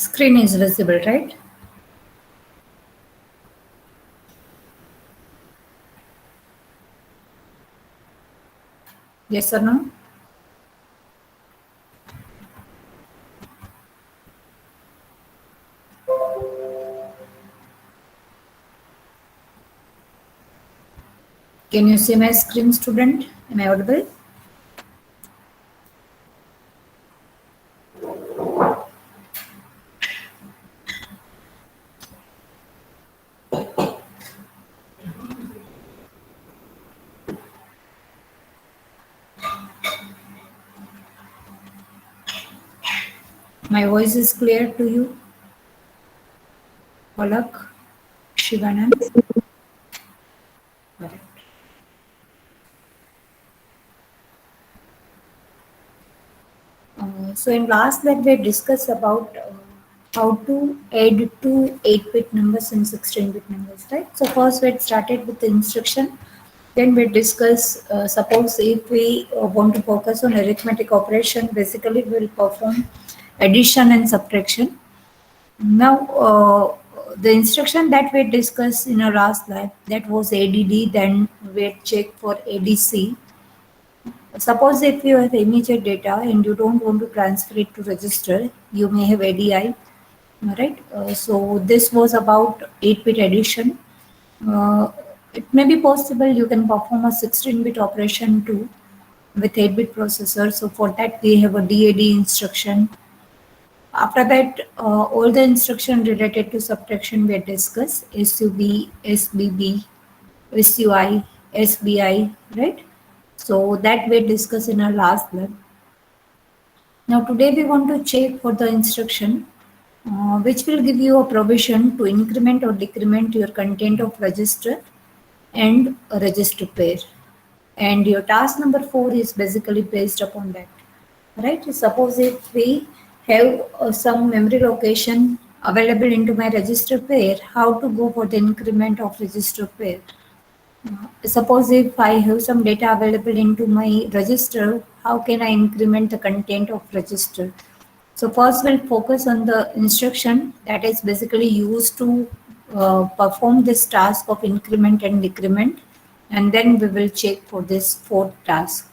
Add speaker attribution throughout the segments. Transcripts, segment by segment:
Speaker 1: Screen is visible, right? Yes or no? Can you see my screen, student? Am I audible? My voice is clear to you, Palak, Shivanand? Correct. So in last that we discussed about how to add two 8-bit numbers and 16-bit numbers, right? So first we started with the instruction. Then we discuss, suppose if we want to focus on arithmetic operation, basically we'll perform addition and subtraction. Now, the instruction that we discussed in our last lab, that was ADD, then we check for ADC. Suppose if you have immediate data and you don't want to transfer it to register, you may have ADI, right? So this was about 8-bit addition. It may be possible you can perform a 16-bit operation too with 8-bit processor. So for that we have a DAD instruction. After that, all the instruction related to subtraction we discussed: SUB, SBB, SUI, SBI, right? So that we discussed in our last lab. Now today we want to check for the instruction which will give you a provision to increment or decrement your content of register and a register pair. And your task number 4 is basically based upon that, right? Suppose if we have some memory location available into my register pair, how to go for the increment of register pair? Suppose if I have some data available into my register, how can I increment the content of register? So first we'll focus on the instruction that is basically used to perform this task of increment and decrement, and then we will check for this fourth task.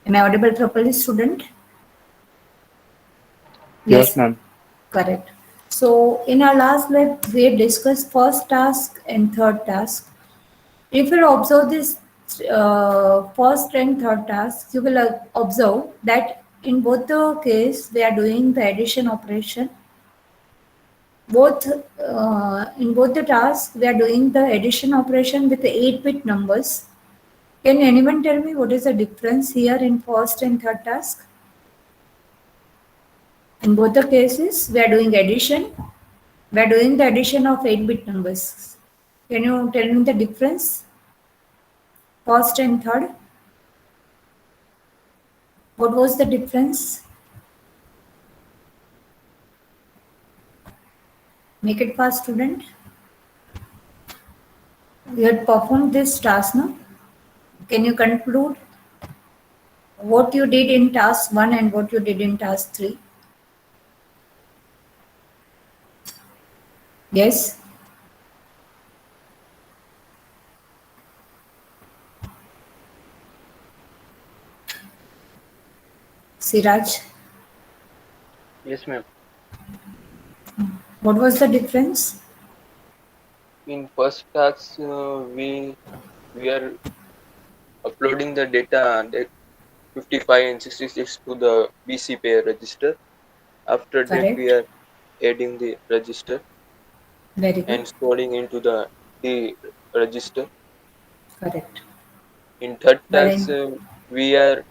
Speaker 1: Am I audible properly, student?
Speaker 2: Yes,
Speaker 1: Yes,
Speaker 2: ma'am.
Speaker 1: correct. So in our last lab, we discussed first task and third task. If you observe this first and third task, you will observe that in both the case, we are doing the addition operation. Both in both the tasks, we are doing the addition operation with the 8-bit numbers. Can anyone tell me what is the difference here in first and third task? In both the cases, we are doing addition. We are doing the addition of 8-bit numbers. Can you tell me the difference? First and third. What was the difference? Make it fast, student. You had performed this task, no? Can you conclude what you did in task 1 and what you did in task 3? Yes? Siraj,
Speaker 3: Yes, ma'am.
Speaker 1: what was the difference?
Speaker 3: In first task, we are uploading the data that 55 and 66 to the BC pair register. After that, we
Speaker 1: Correct.
Speaker 3: are adding the register
Speaker 1: Very good.
Speaker 3: and storing into the D register.
Speaker 1: Correct.
Speaker 3: In third
Speaker 1: But
Speaker 3: task,
Speaker 1: in
Speaker 3: we are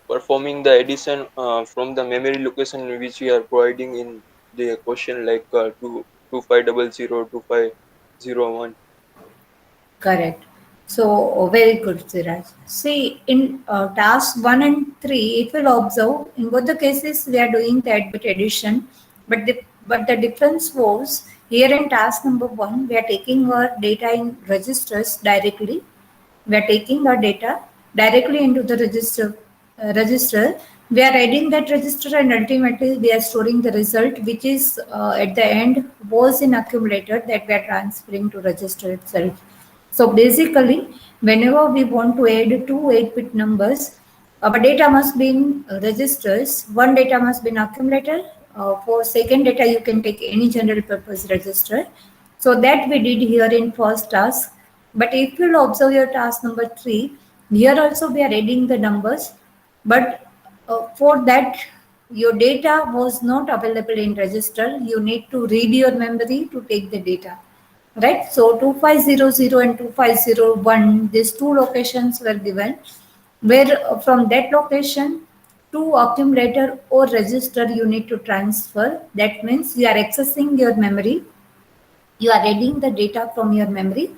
Speaker 3: performing the addition from the memory location which we are providing in the question, like 2500 2501.
Speaker 1: correct. So very good, Siraj. See, in task 1 and 3, it will observe in both the cases we are doing the 8-bit addition, but the difference was here in task number 1, we are taking our data in registers directly. We are taking our data directly into the register. we are adding that register and ultimately we are storing the result which is at the end was in accumulator that we are transferring to register itself. So basically whenever we want to add two 8-bit numbers, our data must be in registers, one data must be in accumulator. For second data you can take any general purpose register. So that we did here in first task. But if you'll observe your task number 3, here also we are adding the numbers, but for that your data was not available in register. You need to read your memory to take the data, right? So 2500 and 2501, these two locations were given, where from that location to accumulator or register you need to transfer. That means you are accessing your memory, you are reading the data from your memory,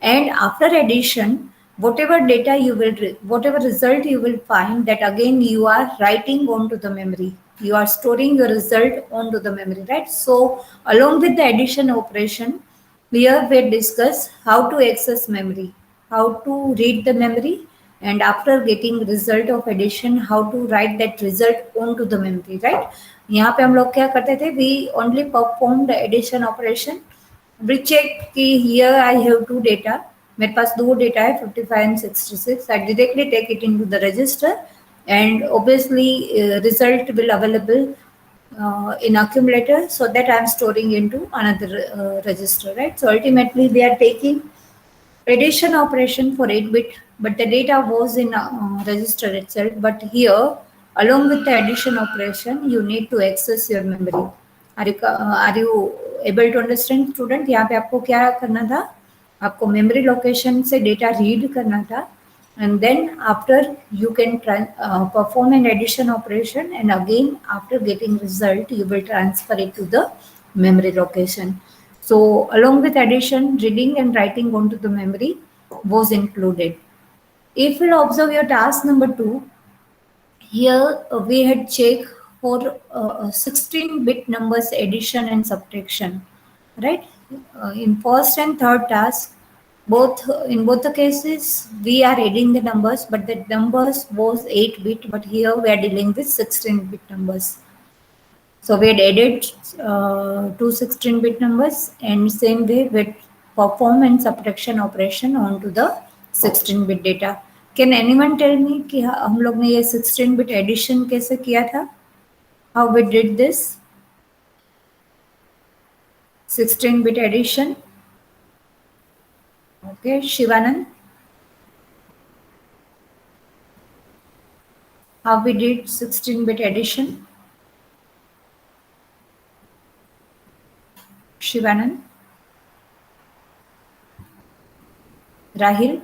Speaker 1: and after addition whatever data you will whatever result you will find, that again you are writing onto the memory, you are storing your result onto the memory, right? So along with the addition operation, here we discuss how to access memory, how to read the memory, and after getting result of addition how to write that result onto the memory, right? यहाँ पे हम लोग क्या करते थे, we only performed the addition operation. We check कि here I have two data, मेरे पास दो डेटा है 55 and 66. I directly take it into the register and obviously result will available in accumulator, so that I am storing into another register, right? So ultimately we are taking addition operation for 8-bit, but the data was in register itself. But here, along with the addition operation, you need to access your memory. Are you able to understand, student? यहाँ पे आपको क्या करना था? आपको memory location से data read करना था, and then after you can perform an addition operation, and again after getting result you will transfer it to the memory location. So along with addition, reading and writing onto the memory was included. If you'll observe your task number 2, here we had checked for 16-bit numbers addition and subtraction, right? In first and third task, in both the cases we are adding the numbers, but the numbers was 8-bit, but here we are dealing with 16-bit numbers. So we had added two 16-bit numbers, and same way with perform and subtraction operation onto the 16-bit data. Can anyone tell me कि हम लोग ने ये 16-bit addition कैसे किया था? How we did this 16-bit addition? Okay, Shivanand. How we did 16-bit addition? Shivanand. Rahil.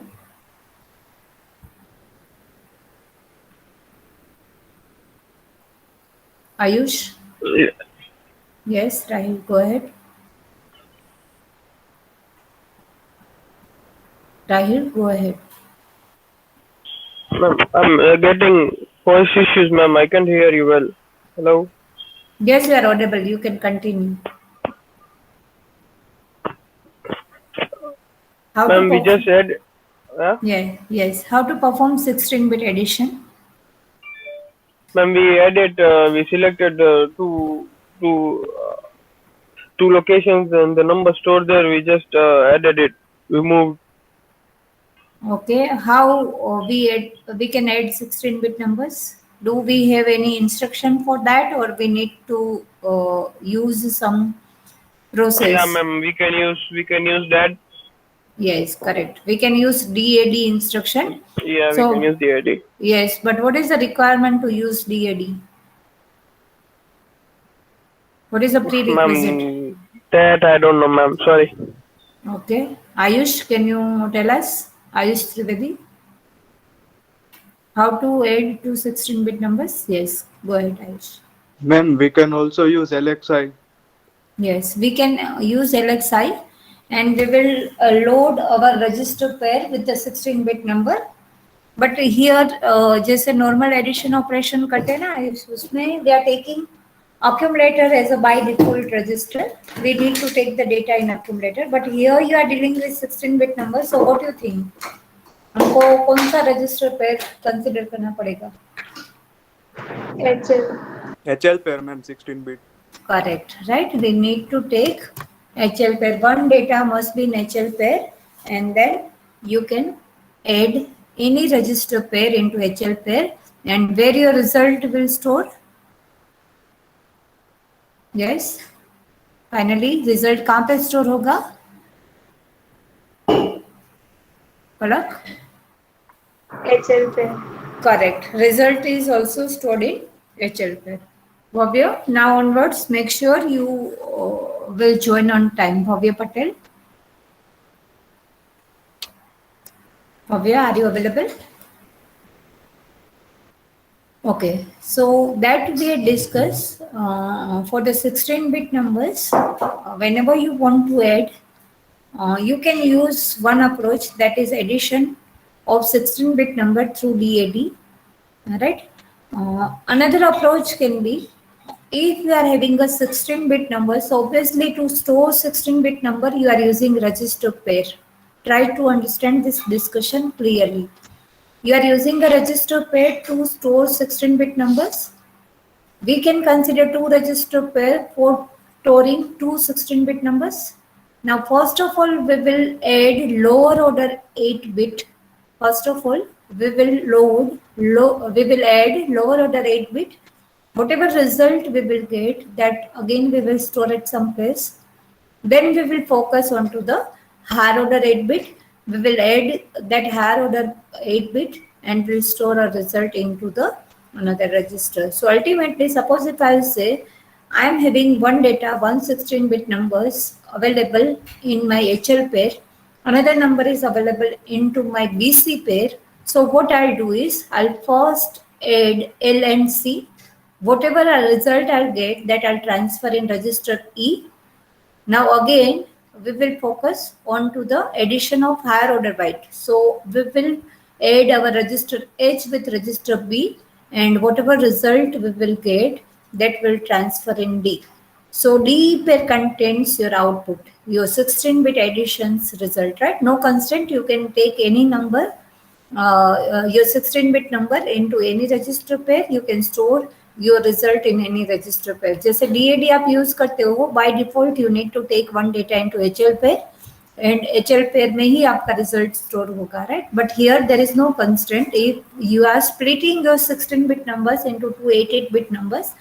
Speaker 1: Ayush.
Speaker 2: Yeah.
Speaker 1: Yes, Rahil, go ahead. Rahil, go ahead.
Speaker 2: Ma'am, I'm getting voice issues, ma'am. I can't hear you well. Hello?
Speaker 1: Yes, you are audible. You can continue. How
Speaker 2: Ma'am,
Speaker 1: to
Speaker 2: we just said...
Speaker 1: yes. How to perform 16-bit addition?
Speaker 2: Ma'am, we selected two locations and the number stored there, we just added it. We moved.
Speaker 1: Okay. How we can add 16-bit numbers? Do we have any instruction for that, or we need to use some process?
Speaker 2: Yeah, ma'am, we can use that.
Speaker 1: Yes, correct. We can use DAD instruction.
Speaker 2: Yeah,
Speaker 1: So,
Speaker 2: we can use the ID.
Speaker 1: Yes, but what is the requirement to use DAD? What is the prerequisite?
Speaker 2: Ma'am, that I don't know, ma'am. Sorry.
Speaker 1: Okay. Ayush, can you tell us? Ayush Trivedi? How to add to 16-bit numbers? Yes, go ahead, Ayush.
Speaker 4: Ma'am, we can also use LXI.
Speaker 1: Yes, we can use LXI, and we will load our register pair with the 16-bit number. But here, जैसे normal addition operation करते हैं ना, उसमें we are taking accumulator as a by default register. We need to take the data in accumulator, but here you are dealing with 16-bit number. So what do you think? हमको कौन सा register pair consider करना पड़ेगा?
Speaker 5: HL.
Speaker 4: HL pair, ma'am, 16-bit.
Speaker 1: Correct, right? We need to take HL pair. One data must be in HL pair, and then you can add any register pair into HL pair, and where your result will store. Yes. Finally, result कहाँ पे store होगा? पलक?
Speaker 5: HL pair.
Speaker 1: Correct. Result is also stored in HL pair. Bhavya, now onwards, make sure you will join on time. Bhavya Patel. Bhavya, are you available? Okay, so that we had discussed for the 16-bit numbers. Whenever you want to add, you can use one approach, that is addition of 16-bit number through DAD. Right. Another approach can be, if you are having a 16-bit number, so obviously to store 16-bit number, you are using register pair. Try to understand this discussion clearly. You are using a register pair to store 16-bit numbers. We can consider two register pair for storing two 16-bit numbers. Now, first of all, we will add lower order 8-bit. First of all, we will add lower order 8-bit. Whatever result we will get, that again we will store at some place. Then we will focus on to the higher order 8-bit. We will add that higher order 8-bit and will store a result into the another register. So ultimately, suppose if I will say I am having one data, one 16-bit numbers available in my HL pair, another number is available into my BC pair. So what I'll do is I'll first add L and C. Whatever result I'll get, that I'll transfer in register E. Now again, we will focus on to the addition of higher order byte. So we will add our register H with register B, and whatever result we will get, that will transfer in D. So D pair contains your output, your 16-bit additions result, right? No constraint, you can take any number, your 16-bit number into any register pair, you can store your result in any register pair. जैसे DAD आप use करते हो, by default you need to take one data into HL pair, and HL pair में ही आपका result store होगा, right? But here there is no constraint. If you are splitting your 16-bit numbers into two 8-bit numbers,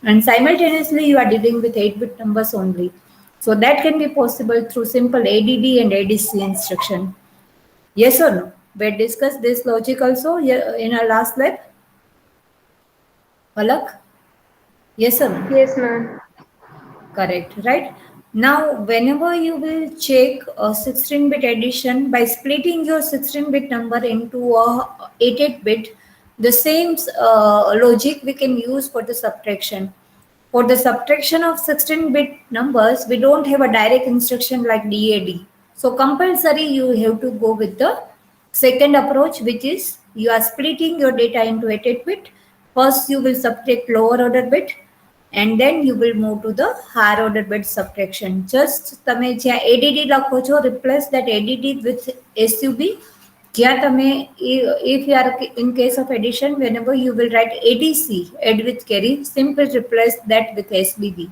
Speaker 1: and simultaneously you are dealing with 8-bit numbers only, so that can be possible through simple ADD and ADC instruction. Yes or no? We discussed this logic also in our last lab. Palak? Yes or no?
Speaker 5: Yes, ma'am.
Speaker 1: Correct, right? Now, whenever you will check a 16-bit addition by splitting your 16-bit number into a 8-bit, the same logic we can use for the subtraction. For the subtraction of 16-bit numbers, we don't have a direct instruction like DAD. So compulsory you have to go with the second approach, which is you are splitting your data into 8-bit. First you will subtract lower order bit, and then you will move to the higher order bit subtraction. Just તમે જ્યાં ADD લખો છો, replace that ADD with SUB. જ્યાં તમે, if you are in case of addition, whenever you will write ADC, add with carry, simply replace that with SBB,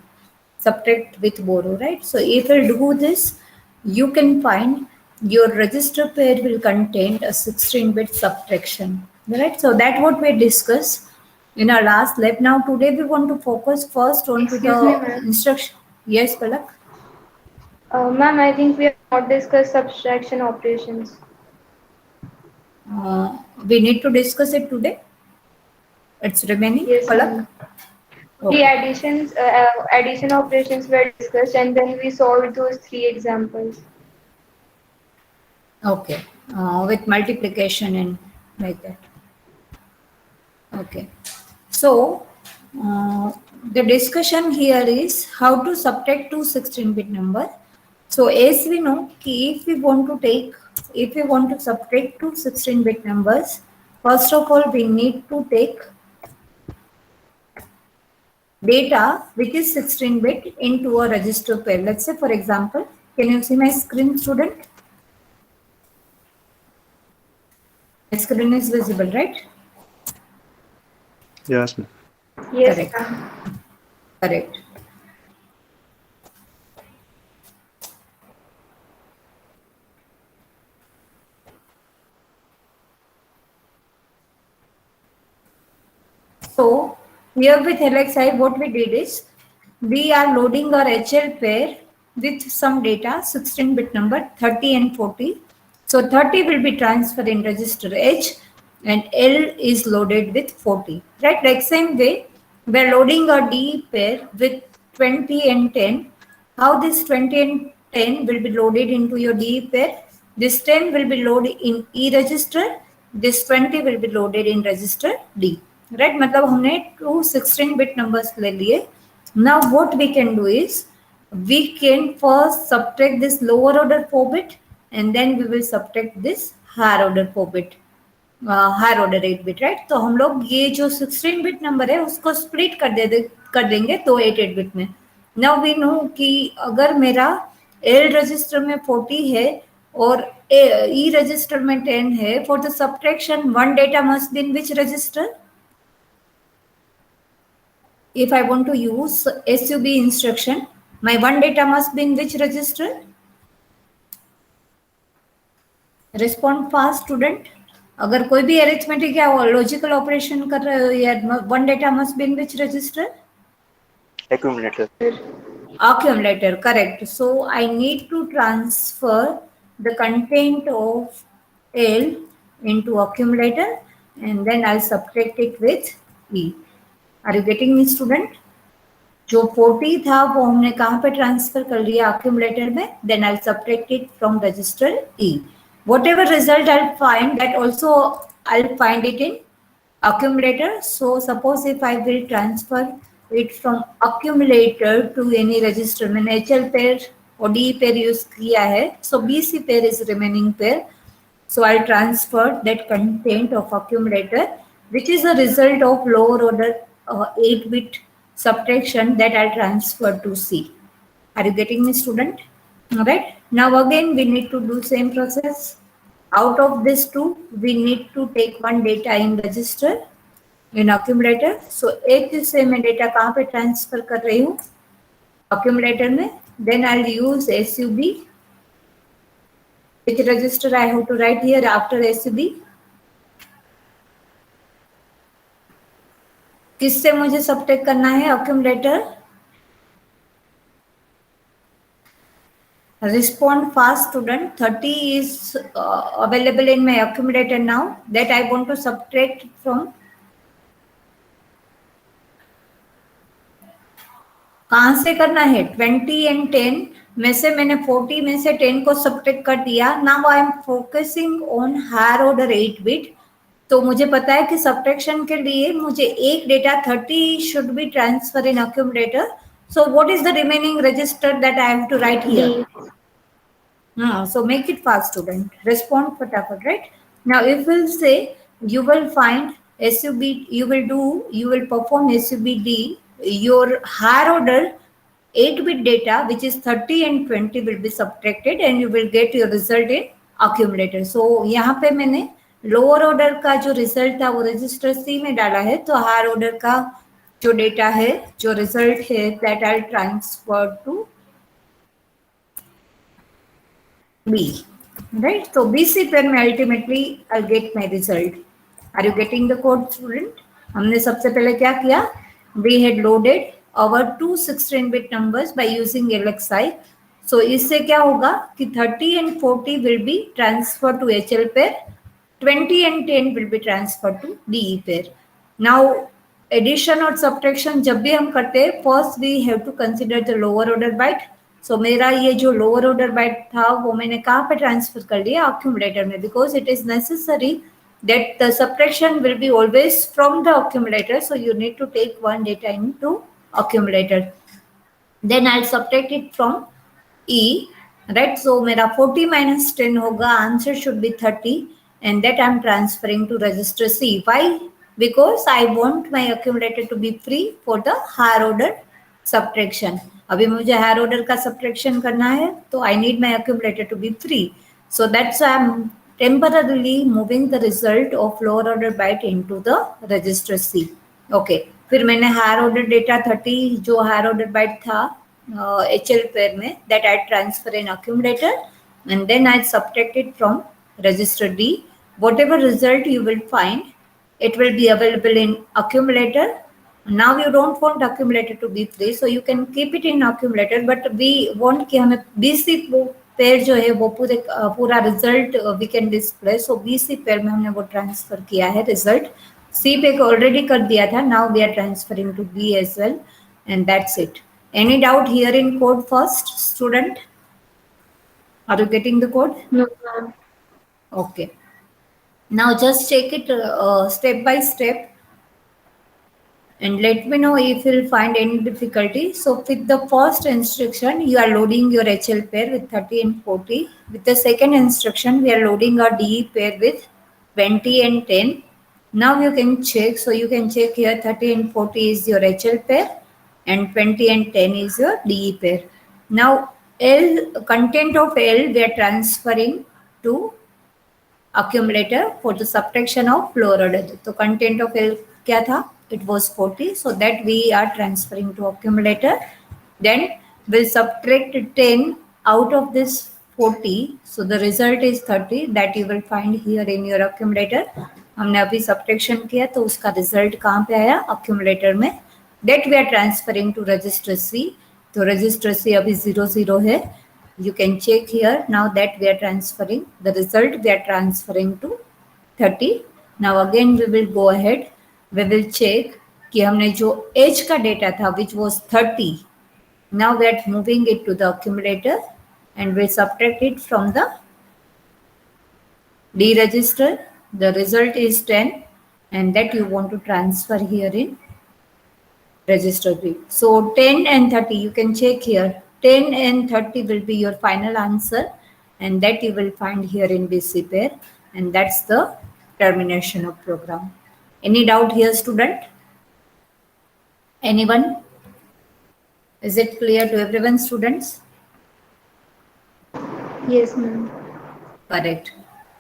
Speaker 1: subtract with borrow, right? So if you do this, you can find your register pair will contain a 16-bit subtraction, right? So that's what we discussed in our last lab. Now today we want to focus first on to
Speaker 5: Excuse me,
Speaker 1: the
Speaker 5: ma'am.
Speaker 1: instruction. Yes, Palak?
Speaker 5: Ma'am, I think we have not discussed subtraction operations.
Speaker 1: We need to discuss it today. It's remaining.
Speaker 5: Yes,
Speaker 1: Palak?
Speaker 5: ma'am.
Speaker 1: Okay.
Speaker 5: The addition operations were discussed, and then we solved those 3 examples.
Speaker 1: Okay, with multiplication and like that. Okay, so the discussion here is how to subtract two 16-bit number. So as we know, if we want to subtract two 16-bit numbers, first of all we need to take data which is 16-bit into a register pair. Let's say, for example, can you see my screen, student? My screen is visible, right?
Speaker 4: Yes, ma'am.
Speaker 5: Yes,
Speaker 1: Correct.
Speaker 5: ma'am.
Speaker 1: Correct. So here with LXI, what we did is we are loading our HL pair with some data, 16-bit number 30 and 40. So 30 will be transferred in register H and L is loaded with 40. Right? Like same way, we are loading our D pair with 20 and 10. How this 20 and 10 will be loaded into your D pair? This 10 will be loaded in E register. This 20 will be loaded in register D. Right? मतलब हमने two 16-bit numbers ले लिए. Now what we can do is we can first subtract this lower order 4-bit and then we will subtract this higher order 4-bit. Higher order 8-bit, right. तो हम लोग ये जो 16-bit number है उसको split कर देंगे दो 8-bit में. नाउ वी नो कि अगर मेरा एल रजिस्टर में 40 है और ई रजिस्टर में 10 है, for the subtraction one data must be in which register? If I want to use SUB instruction, my one data must be in which register? Respond fast, student. अगर कोई भी arithmetic या logical operation कर रहे हो या one data must be in which register?
Speaker 3: Accumulator.
Speaker 1: Accumulator, correct. So I need to transfer the content of L into accumulator and then I'll subtract it with E. Are you getting me, student? जो 40 था वो हमने कहाँ पे transfer कर लिया? accumulator में. Then I'll subtract it from register E. Whatever result I'll find, that also I'll find it in accumulator. So suppose if I will transfer it from accumulator to any register, मैंने HL pair और D pair use किया है, so BC pair is remaining pair. So I'll transfer that content of accumulator, which is a result of lower order 8-bit subtraction, that I'll transfer to C. Are you getting me, student? All right. Now again we need to do same process. Out of this two, we need to take one data in register in accumulator. So एक से मैं data कहाँ पे transfer कर रही हूँ? Accumulator में. Then I'll use SUB. Which register I have to write here after SUB? किससे मुझे subtract करना है accumulator? Respond fast, student. 30 is available in my accumulator now, that I want to subtract from. कहाँ से करना है? 20 and 10 में से मैंने 40 में से 10 को subtract कर दिया. Now I am focusing on higher order 8-bit. तो मुझे पता है कि subtraction के लिए मुझे एक data 30 should be transferred in accumulator. So what is the remaining register that I have to write here? So make it fast, student. Respond फटाफट, right? Now if we'll say you will find SUB, you will perform SUBD, your higher order 8-bit data, which is 30 and 20, will be subtracted and you will get your result in accumulator. So यहाँ पे मैंने lower order का जो result था वो register C में डाला है, तो higher order का जो data है, जो result है, that I'll transfer to B, right? So BC pair में ultimately I'll get my result. Are you getting the code, student? हमने सबसे पहले क्या किया? We had loaded our two 16-bit numbers by using LXI. So इससे क्या होगा कि 30 and 40 will be transferred to HL pair, 20 and 10 will be transferred to DE pair. Now addition और subtraction जब भी हम करते हैं, first we have to consider the lower order byte. So मेरा ये जो lower order byte था वो मैंने कहाँ पे transfer कर लिया? accumulator में, because it is necessary that the subtraction will be always from the accumulator. So you need to take one data into accumulator. Then I'll subtract it from E, right? So मेरा 40 minus 10 होगा, answer should be 30, and that I'm transferring to register C. Why? Because I want my accumulator to be free for the higher order subtraction. अभी मुझे higher order का subtraction करना है, तो I need my accumulator to be free. So that's why I'm temporarily moving the result of lower order byte into the register C. Okay. फिर मैंने higher order data 30 जो higher order byte था HL pair में, that I transfer in accumulator and then I subtract it from register D. Whatever result you will find, it will be available in accumulator. Now you don't want accumulator to be free, so you can keep it in accumulator, but we want कि हमें BC pair जो है वो पूरा result we can display. So BC pair में हमने वो transfer किया है रिजल्ट. C पे already कर दिया था. Now we are transferring to B as well, and that's it. Any doubt here in code first, student? Are you getting the code?
Speaker 5: No, ma'am.
Speaker 1: Okay. Now just check it step by step and let me know if you'll find any difficulty. So with the first instruction, you are loading your HL pair with 30 and 40. With the second instruction, we are loading our DE pair with 20 and 10. Now you can check. So you can check here 30 and 40 is your HL pair and 20 and 10 is your DE pair. Now L content of L we are transferring to accumulator for the subtraction of lower order. So content of L क्या था? It was 40. So that we are transferring to accumulator. Then we'll subtract 10 out of this 40. So the result is 30 that you will find here in your accumulator. हमने अभी subtraction किया तो उसका result कहाँ पे आया? Accumulator में. That we are transferring to register C. तो register C अभी 00 है. You can check here now that we are transferring the result. We are transferring to 30. Now again we will go ahead. We will check कि हमने जो H का data था which was 30. Now we are moving it to the accumulator and we subtract it from the D register. The result is 10 and that you want to transfer here in register B. So 10 and 30 you can check here. 10 and 30 will be your final answer and that you will find here in BC pair, and that's the termination of program. Any doubt here, student? Anyone? Is it clear to everyone, students?
Speaker 5: Yes, ma'am.
Speaker 1: Correct.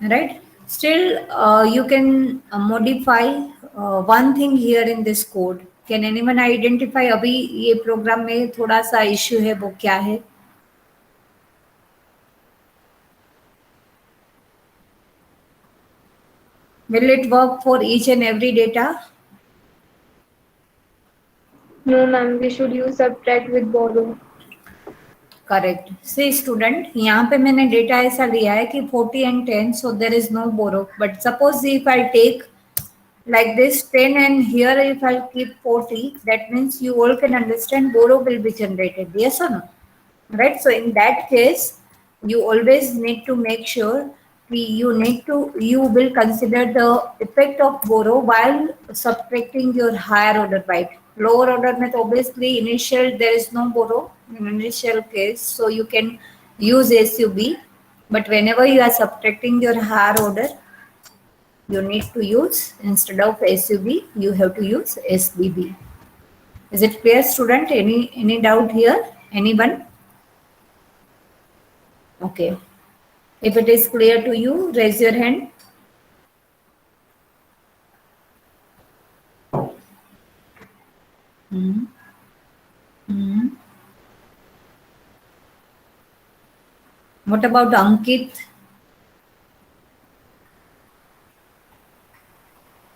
Speaker 1: Right? Still, you can modify one thing here in this code. Can anyone identify अभी ये program में थोड़ा सा issue है वो क्या है? Will it work for each and every data?
Speaker 5: No, ma'am. We should use subtract with borrow.
Speaker 1: Correct. See student, यहाँ पे मैंने डेटा ऐसा लिया है कि 40 and 10, so there is no borrow. But suppose if I take like this 10 and here if I keep 40, that means you all can understand borrow will be generated. Yes or no? Right? So in that case, you always need to make sure you will consider the effect of borrow while subtracting your higher order byte. Lower order में तो obviously initial there is no borrow in initial case, so you can use SUB, but whenever you are subtracting your higher order, you need to use, instead of SUB, you have to use SBB. Is it clear, student? Any doubt here? Anyone? Okay. If it is clear to you, raise your hand. What about Ankit?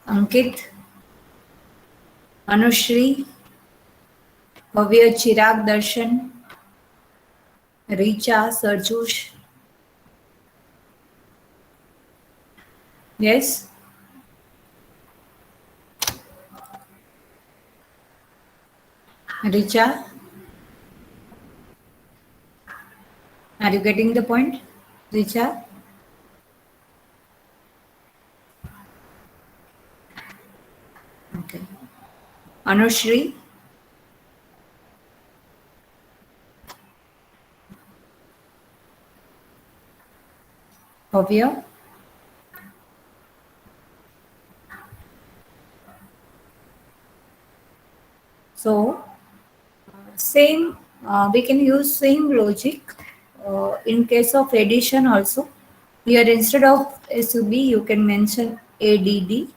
Speaker 1: Ankit, Anushri, Bhavya, Chirag, Darshan, Richa, Sarjush. Yes? Richa? Are you getting the point, Richa? Okay. Anushri? Bhavya? So, same, we can use same logic in case of addition also. Here instead of SUB, you can mention ADD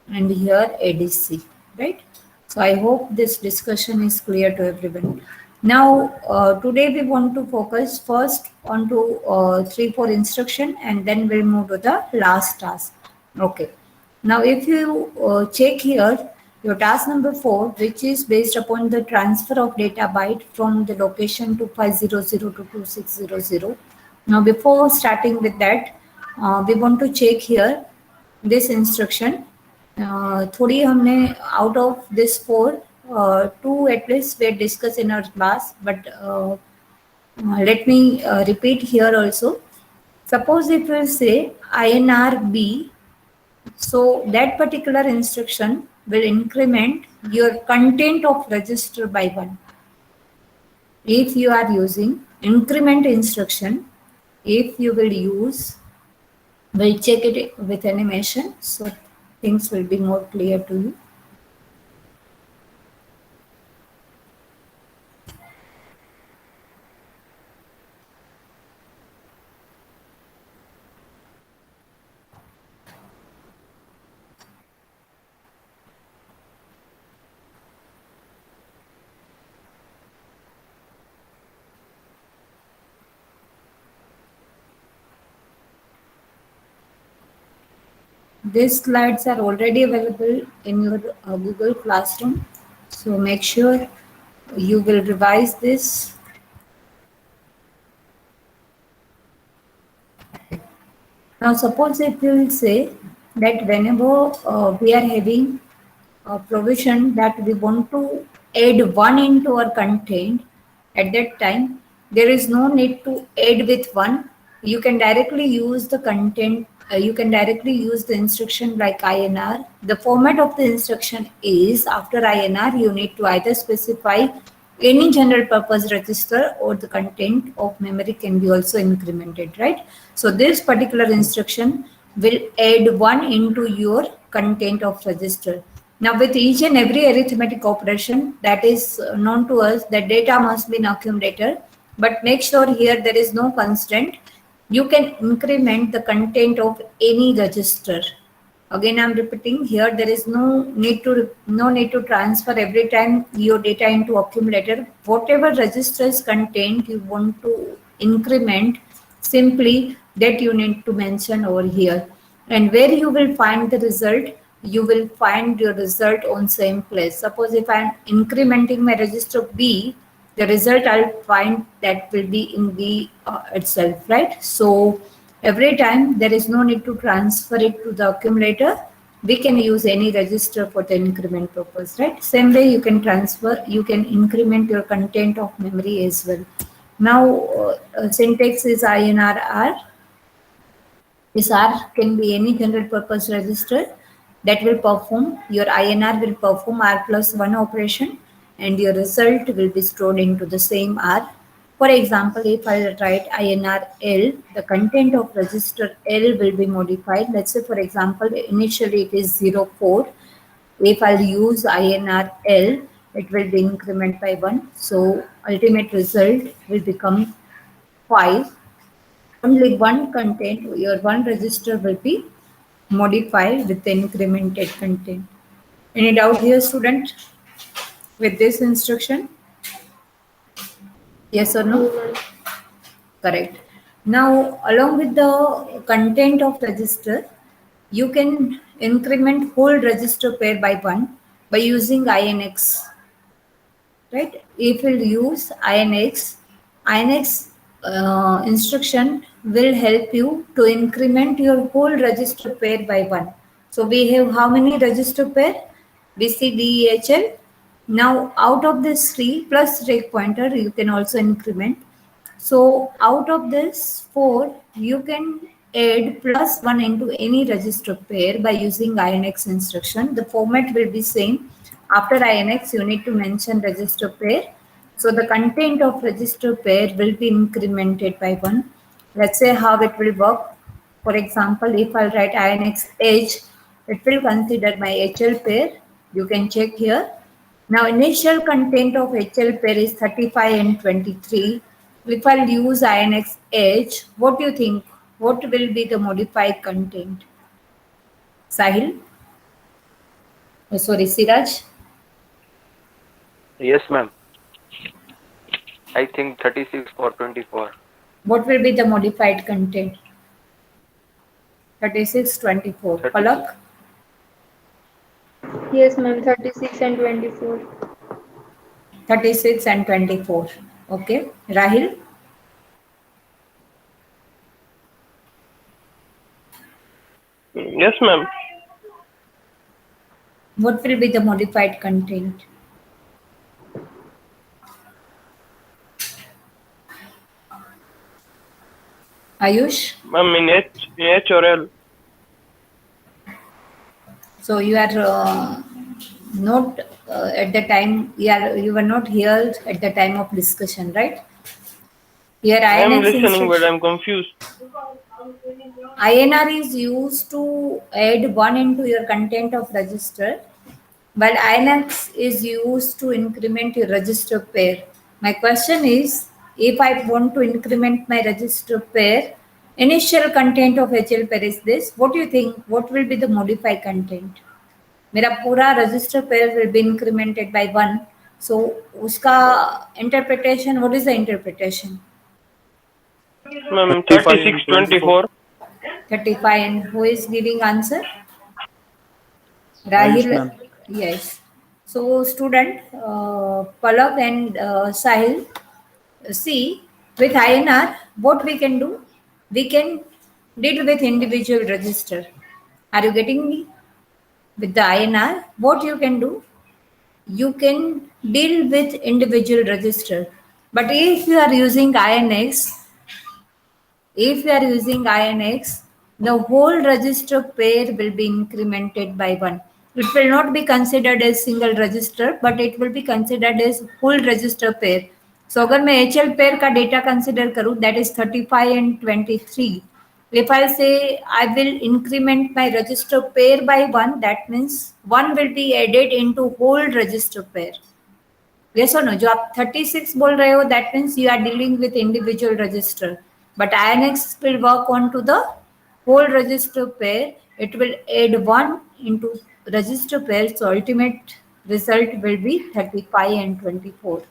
Speaker 1: and here ADC, right? So I hope this discussion is clear to everyone. Now, today we want to focus first onto 3-4 instruction, and then we'll move to the last task. Okay. Now, if you check here, your task number 4, which is based upon the transfer of data byte from the location to 500 to 2600. Now, before starting with that, we want to check here this instruction. थोड़ी हमने out of this 4, 2 at least we discussed in our class, but let me repeat here also. Suppose if we say INR B, so that particular instruction will increment your content of register by 1. If you are using increment instruction, if you will use, we'll check it with animation, so things will be more clear to you. These slides are already available in your Google Classroom. So make sure you will revise this. Now suppose if you will say that whenever we are having a provision that we want to add 1 into our content, at that time there is no need to add with 1. You can directly use the content, you can directly use the instruction like INR. The format of the instruction is, after INR you need to either specify any general purpose register, or the content of memory can be also incremented, right? So this particular instruction will add 1 into your content of register. Now with each and every arithmetic operation that is known to us, that data must be in accumulator, but make sure here there is no constraint. You can increment the content of any register. Again, I'm repeating here, there is no need to transfer every time your data into accumulator. Whatever registers content you want to increment, simply that you need to mention over here. And where you will find the result, you will find your result on same place. Suppose if I'm incrementing my register B, the result I'll find that will be in B itself, right? So every time there is no need to transfer it to the accumulator. We can use any register for the increment purpose, right? Same way you can increment your content of memory as well. Now syntax is INR. This R can be any general purpose register that will perform, your INR will perform R+1 operation, and your result will be stored into the same R. For example, if I write INR L, the content of register L will be modified. Let's say, for example, initially it is 04. If I'll use INR L, it will be increment by 1. So ultimate result will become 5. Only one content, your one register will be modified with the incremented content. Any doubt here, student, with this instruction? Yes or no? Correct. Now, along with the content of register, you can increment whole register pair by 1 by using INX. Right? If we'll use INX instruction will help you to increment your whole register pair by 1. So we have how many register pair? B, C, D, E, H, L. Now out of this 3 plus rake pointer, you can also increment. So out of this 4, you can add +1 into any register pair by using INX instruction. The format will be same. After INX, you need to mention register pair. So the content of register pair will be incremented by 1. Let's say how it will work. For example, if I write INX H, it will consider my HL pair. You can check here. Now initial content of HL pair is 35 and 23. If I'll use INX H, what do you think? What will be the modified content? Sahil? Oh, sorry, Siraj?
Speaker 3: Yes, ma'am. I think 36 or 24.
Speaker 1: What will be the modified content? 36, 24.
Speaker 3: 36.
Speaker 1: Palak?
Speaker 5: Yes, ma'am. 36 and 24.
Speaker 1: 36 and 24. Okay. Rahil?
Speaker 2: Yes, ma'am.
Speaker 1: What will be the modified content? Ayush?
Speaker 2: Ma'am, in H or L.
Speaker 1: So you are not at the time, you were not here at the time of discussion, right? Here
Speaker 2: I am
Speaker 1: INX
Speaker 2: listening, but
Speaker 1: instruction.
Speaker 2: I'm confused.
Speaker 1: INR is used to add 1 into your content of register, while INX is used to increment your register pair. My question is, if I want to increment my register pair, initial content of HL pair is this. What do you think? What will be the modified content? मेरा पूरा register pair will be incremented by 1. So उसका interpretation, what is the interpretation?
Speaker 2: Ma'am,
Speaker 4: 35
Speaker 2: 36,
Speaker 4: and 24.
Speaker 1: 35, and who is giving answer?
Speaker 4: Ayush,
Speaker 1: Rahil.
Speaker 4: ma'am.
Speaker 1: Yes. So student Palak and Sahil, see, with INR, what we can do? We can deal with individual register. Are you getting me? With the INR, what you can do? You can deal with individual register. But if you are using INX, the whole register pair will be incremented by 1. It will not be considered as single register, but it will be considered as whole register pair. So अगर मैं HL pair का data consider करूँ, that is 35 and 23. If I say I will increment my register pair by 1, that means 1 will be added into whole register pair. Yes or no? जो आप 36 बोल रहे हो, that means you are dealing with individual register. But INX will work on to the whole register pair. It will add 1 into register pair. So ultimate result will be 35 and 24.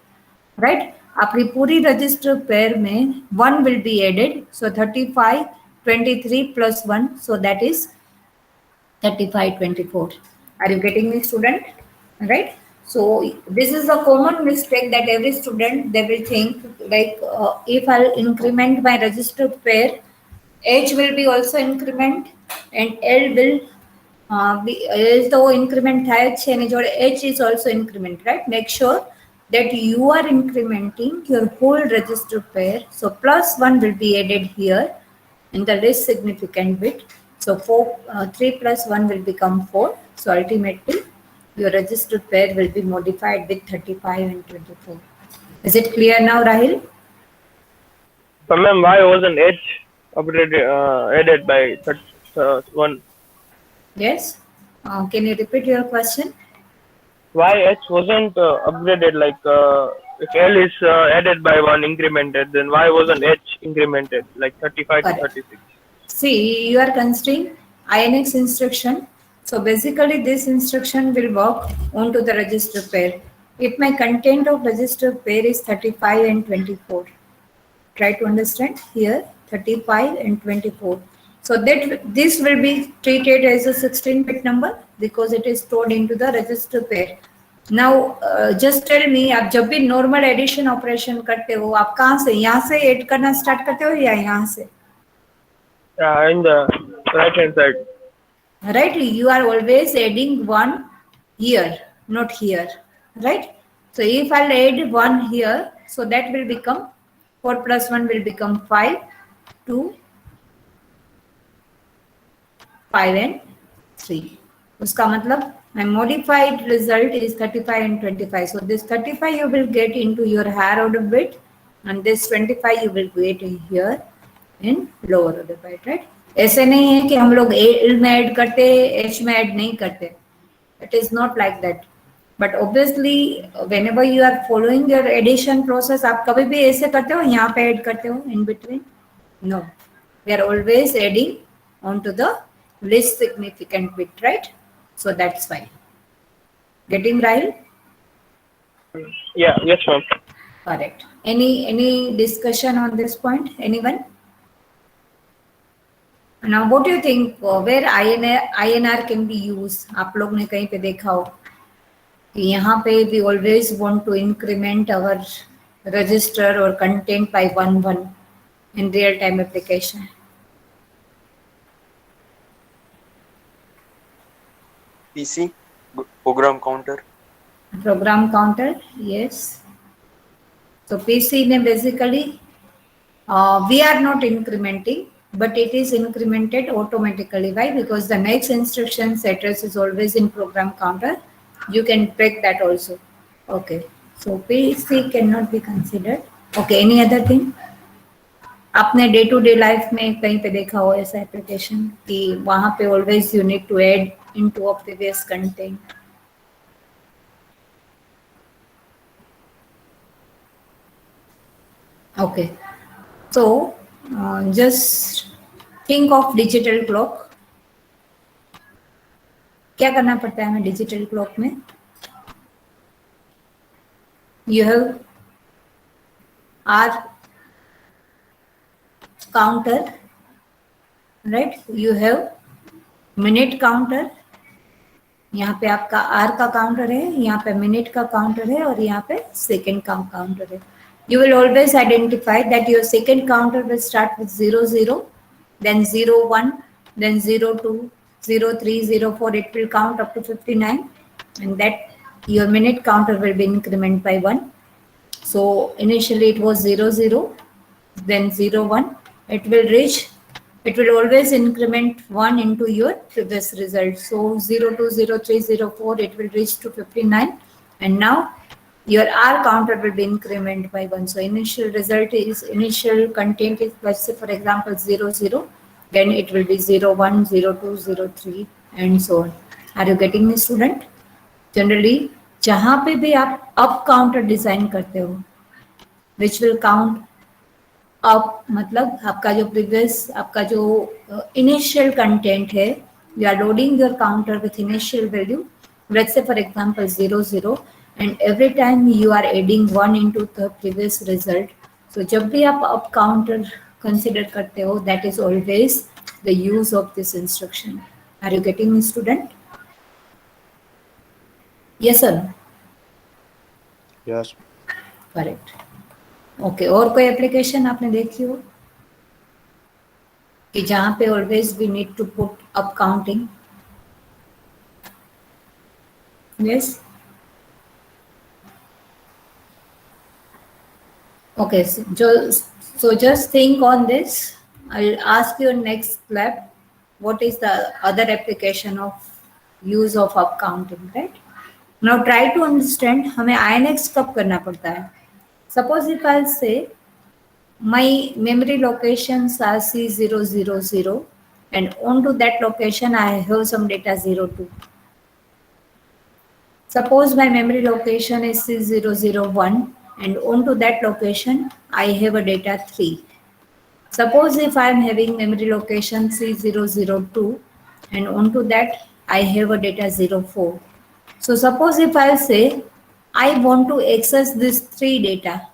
Speaker 1: Right? आपकी पूरी register pair में 1 will be added. So 35, 23 plus 1. So that is 35, 24. Are you getting me, student? Right? So this is a common mistake that every student, they will think like if I'll increment my register pair, H will be also increment and L will be L to increment થાય છે અને જોડે H is also increment, right? Make sure that you are incrementing your whole register pair. So plus 1 will be added here in the least significant bit. So 3 plus 1 will become 4. So ultimately your registered pair will be modified with 35 and 24. Is it clear now, Rahil?
Speaker 2: But ma'am, why wasn't H upgraded, added by 1?
Speaker 1: Yes. Can you repeat your question?
Speaker 2: Why H wasn't upgraded? Like if L is added by 1 incremented, then why wasn't H incremented like 35
Speaker 1: Correct.
Speaker 2: to 36?
Speaker 1: See, you are considering INX instruction. So basically this instruction will work onto the register pair. If my content of register pair is 35 and 24, try to understand here 35 and 24. So that this will be treated as a 16-bit number because it is stored into the register pair. Now just tell me, आप जब भी normal addition operation करते हो, आप कहाँ से, यहाँ से ऐड करना स्टार्ट करते हो या यहाँ से?
Speaker 2: In the right hand side.
Speaker 1: Right, you are always adding 1 here, not here, right? So if I'll add 1 here, so that will become 4 plus 1 will become 5, 2, 5 and 3. उसका मतलब my modified result is 35 and 25. So this 35 you will get into your higher order bit and this 25 you will get in here in lower order bit, right? ऐसे नहीं है कि हम लोग L में add करते, H में ऐड नहीं करते. It is not like that. But obviously whenever you are following your addition process, आप कभी भी ऐसे करते हो, यहाँ पे ऐड करते हो in between? No. We are always adding onto the least significant bit, right? So that's why. Getting right?
Speaker 2: Yeah, yes, ma'am.
Speaker 1: Correct. Any discussion on this point? Anyone? Now, what do you think? Where INR can be used? आप लोग ने कहीं पे देखा हो कि यहाँ पे we always want to increment our register or content by 1 in real time application.
Speaker 3: PC, program counter.
Speaker 1: Program counter, yes. So PC ne basically we are not incrementing, but it is incremented automatically. Why? Because the next instruction's address is always in program counter. You can break that also. Okay. So PC cannot be considered. Okay. Any other thing? आपने day to day life में कहीं पे देखा हो ऐसा application कि वहां पे always you need to add into a previous content. Okay. So just think of digital clock. क्या करना पड़ता है हमें डिजिटल क्लॉक में? You have hour counter, right? You have minute counter. यहाँ पे आपका आर का काउंटर है, यहाँ पे मिनट का काउंटर है और यहाँ पे सेकेंड का काउंटर है. You will always identify that your second counter will start with 00, then 01, then 02, 03, 04. It will count up to 59, and that your minute counter will be increment by 1. So initially it was 00, then 01. It will always increment 1 into your previous result. So 02, 03, 04, it will reach to 59, and now your R counter will be increment by 1. So initial content is, let's say for example 00, then it will be 01, 02, 03 and so on. Are you getting me, student? Generally जहाँ पे भी आप up counter design करते हो, which will count up, मतलब आपका जो previous आपका जो इनिशियल कंटेंट है, you are loading your counter with initial value, let's say for example 00, and every time you are adding 1 into the previous result. So जब भी आप अप काउंटर कंसिडर करते हो, that is always the use of this instruction. Are you getting me, student? Yes sir.
Speaker 4: Yes.
Speaker 1: Correct. Okay. और कोई application आपने देखी हो कि जहाँ पे always we need to put up counting? Yes. Okay. So just think on this. I'll ask you next lab what is the other application of use of up counting, right? Now try to understand हमें INX कब करना पड़ता है. Suppose if I'll say my memory locations are C000 and onto that location I have some data 02. Suppose my memory location is C001 and onto that location I have a data 3. Suppose if I am having memory location C002 and onto that I have a data 04. So suppose if I say I want to access this 3 data.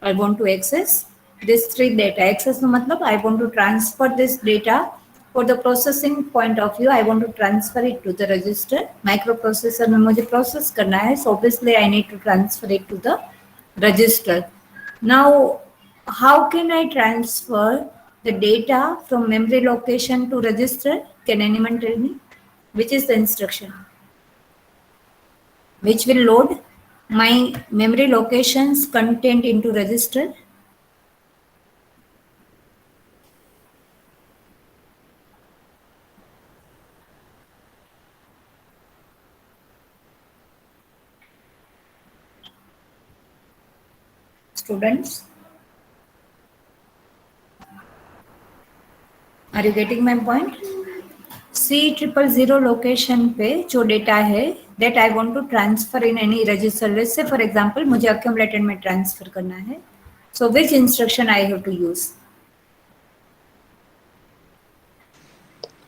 Speaker 1: I want to access this 3 data. Access no matlab I want to transfer this data for the processing point of view. I want to transfer it to the register. Microprocessor में मुझे process करना है. So obviously I need to transfer it to the register. Now, how can I transfer the data from memory location to register? Can anyone tell me? Which is the instruction which will load my memory locations content into register? Students, are you getting my point? C000 location पे जो data है that I want to transfer in any register. Let's say for example मुझे accumulated में transfer करना है. So which instruction I have to use?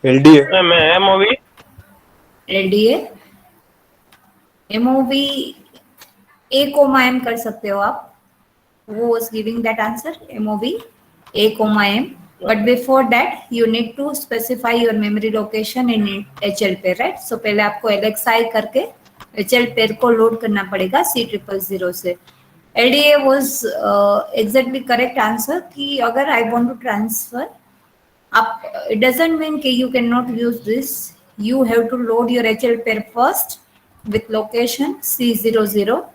Speaker 4: LDA.
Speaker 2: MOV.
Speaker 1: LDA. MOV A comma M कर सकते हो आप. Who was giving that answer? MOV A comma M. But before that, you need to specify your memory location in HL pair, right? So पहले आपको LXI करके HL pair को load करना पड़ेगा C000 से. LDA was exactly correct answer कि अगर I want to transfer, up, it doesn't mean कि you cannot use this. You have to load your HL pair first with location C00,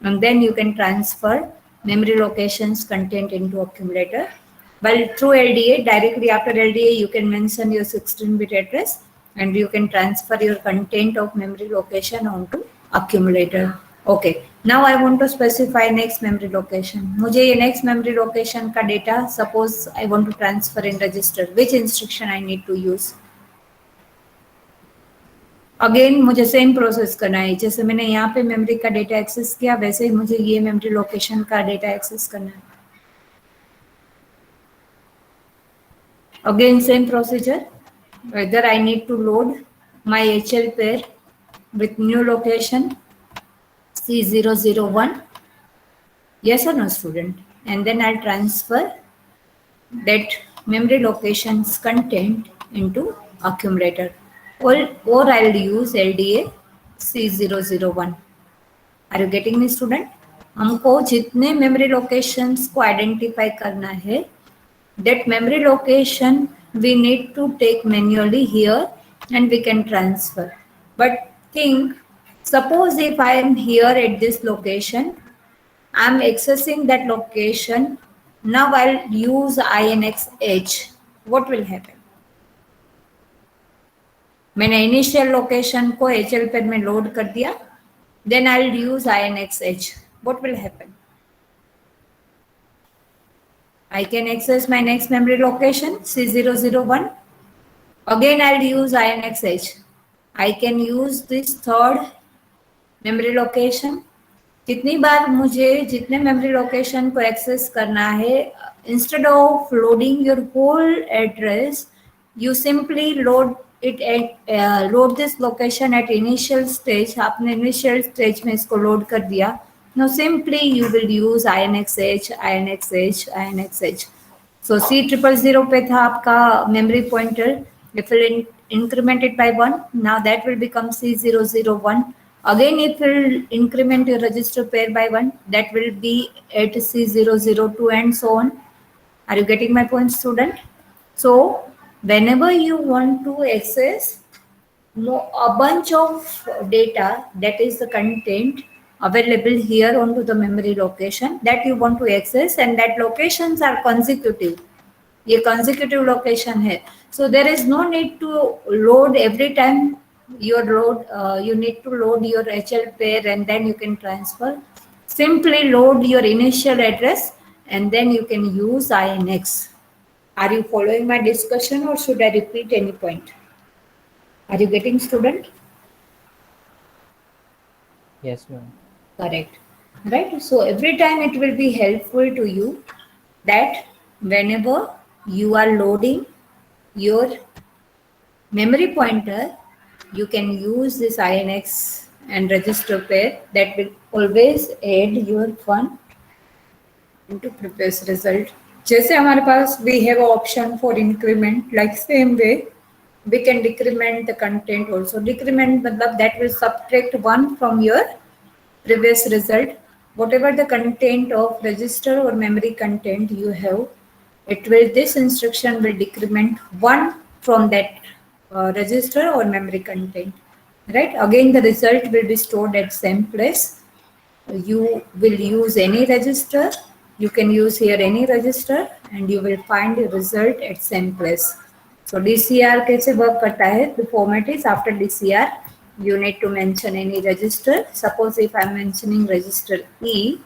Speaker 1: and then you can transfer memory locations content into accumulator. But through LDA, directly after LDA, you can mention your 16-bit address and you can transfer your content of memory location onto accumulator. Okay, now I want to specify next memory location. मुझे ये next memory location का data, suppose I want to transfer in register, which instruction I need to use? Again मुझे same process करना है. जैसे मैंने यहाँ पे मेमोरी का डेटा एक्सेस किया, वैसे ही मुझे ये मेमोरी लोकेशन का डेटा एक्सेस करना है. Again same procedure, whether I need to load my HL pair with new location C001, yes or no student, and then I'll transfer that memory location's content into accumulator, or I'll use LDA C001. Are you getting me student? हमको जितने memory locations को identify करना है, that memory location we need to take manually here and we can transfer. But think, suppose if I am here at this location, I am accessing that location, now I'll use INXH. What will happen? मैंने initial location को HL पेर में load कर दिया, then I'll use INXH. What will happen? I can access my next memory location C001. Again, I'll use INXH. I can use this third memory location. कितनी बार मुझे जितने memory location को access करना है, instead of loading your whole address, you simply load it at load this location at initial stage. आपने initial stage में इसको load कर दिया. Now simply you will use INXH, INXH, INXH. So C000 पे था आपका memory pointer. If you increment it by 1, now that will become C001. Again, if you increment your register pair by 1, that will be at C002 and so on. Are you getting my point, student? So whenever you want to access a bunch of data, that is the content available here onto the memory location that you want to access, and that locations are consecutive. ये consecutive location है. So there is no need to load every time you need to load your HL pair and then you can transfer. Simply load your initial address and then you can use INX. Are you following my discussion or should I repeat any point? Are you getting, student?
Speaker 6: Yes, ma'am.
Speaker 1: Correct. Right. So every time it will be helpful to you that whenever you are loading your memory pointer, you can use this INX and register pair. That will always add your fun into previous result. जैसे हमारे पास we have an option for increment, like same way we can decrement the content also. Decrement मतलब that will subtract 1 from your previous result. Whatever the content of register or memory content you have, this instruction will decrement 1 from that register or memory content, right? Again, the result will be stored at same place. You will use any register. You can use here any register and you will find the result at same place. So DCR कैसे work करता है? The format is after DCR, you need to mention any register. Suppose if I'm mentioning register E,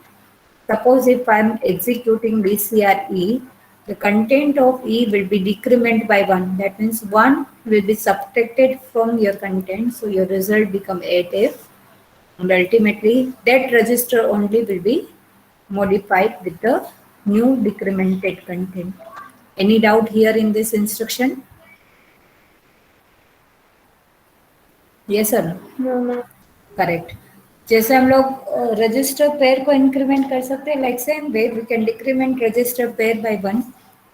Speaker 1: suppose if I'm executing DCR E, the content of E will be decrement by 1. That means 1 will be subtracted from your content. So your result become 8F. And ultimately that register only will be modified with the new decremented content. Any doubt here in this instruction? Yes or no?
Speaker 5: No, no.
Speaker 1: Correct. जैसे हम लोग register pair को increment कर सकते हैं, like same way we can decrement register pair by 1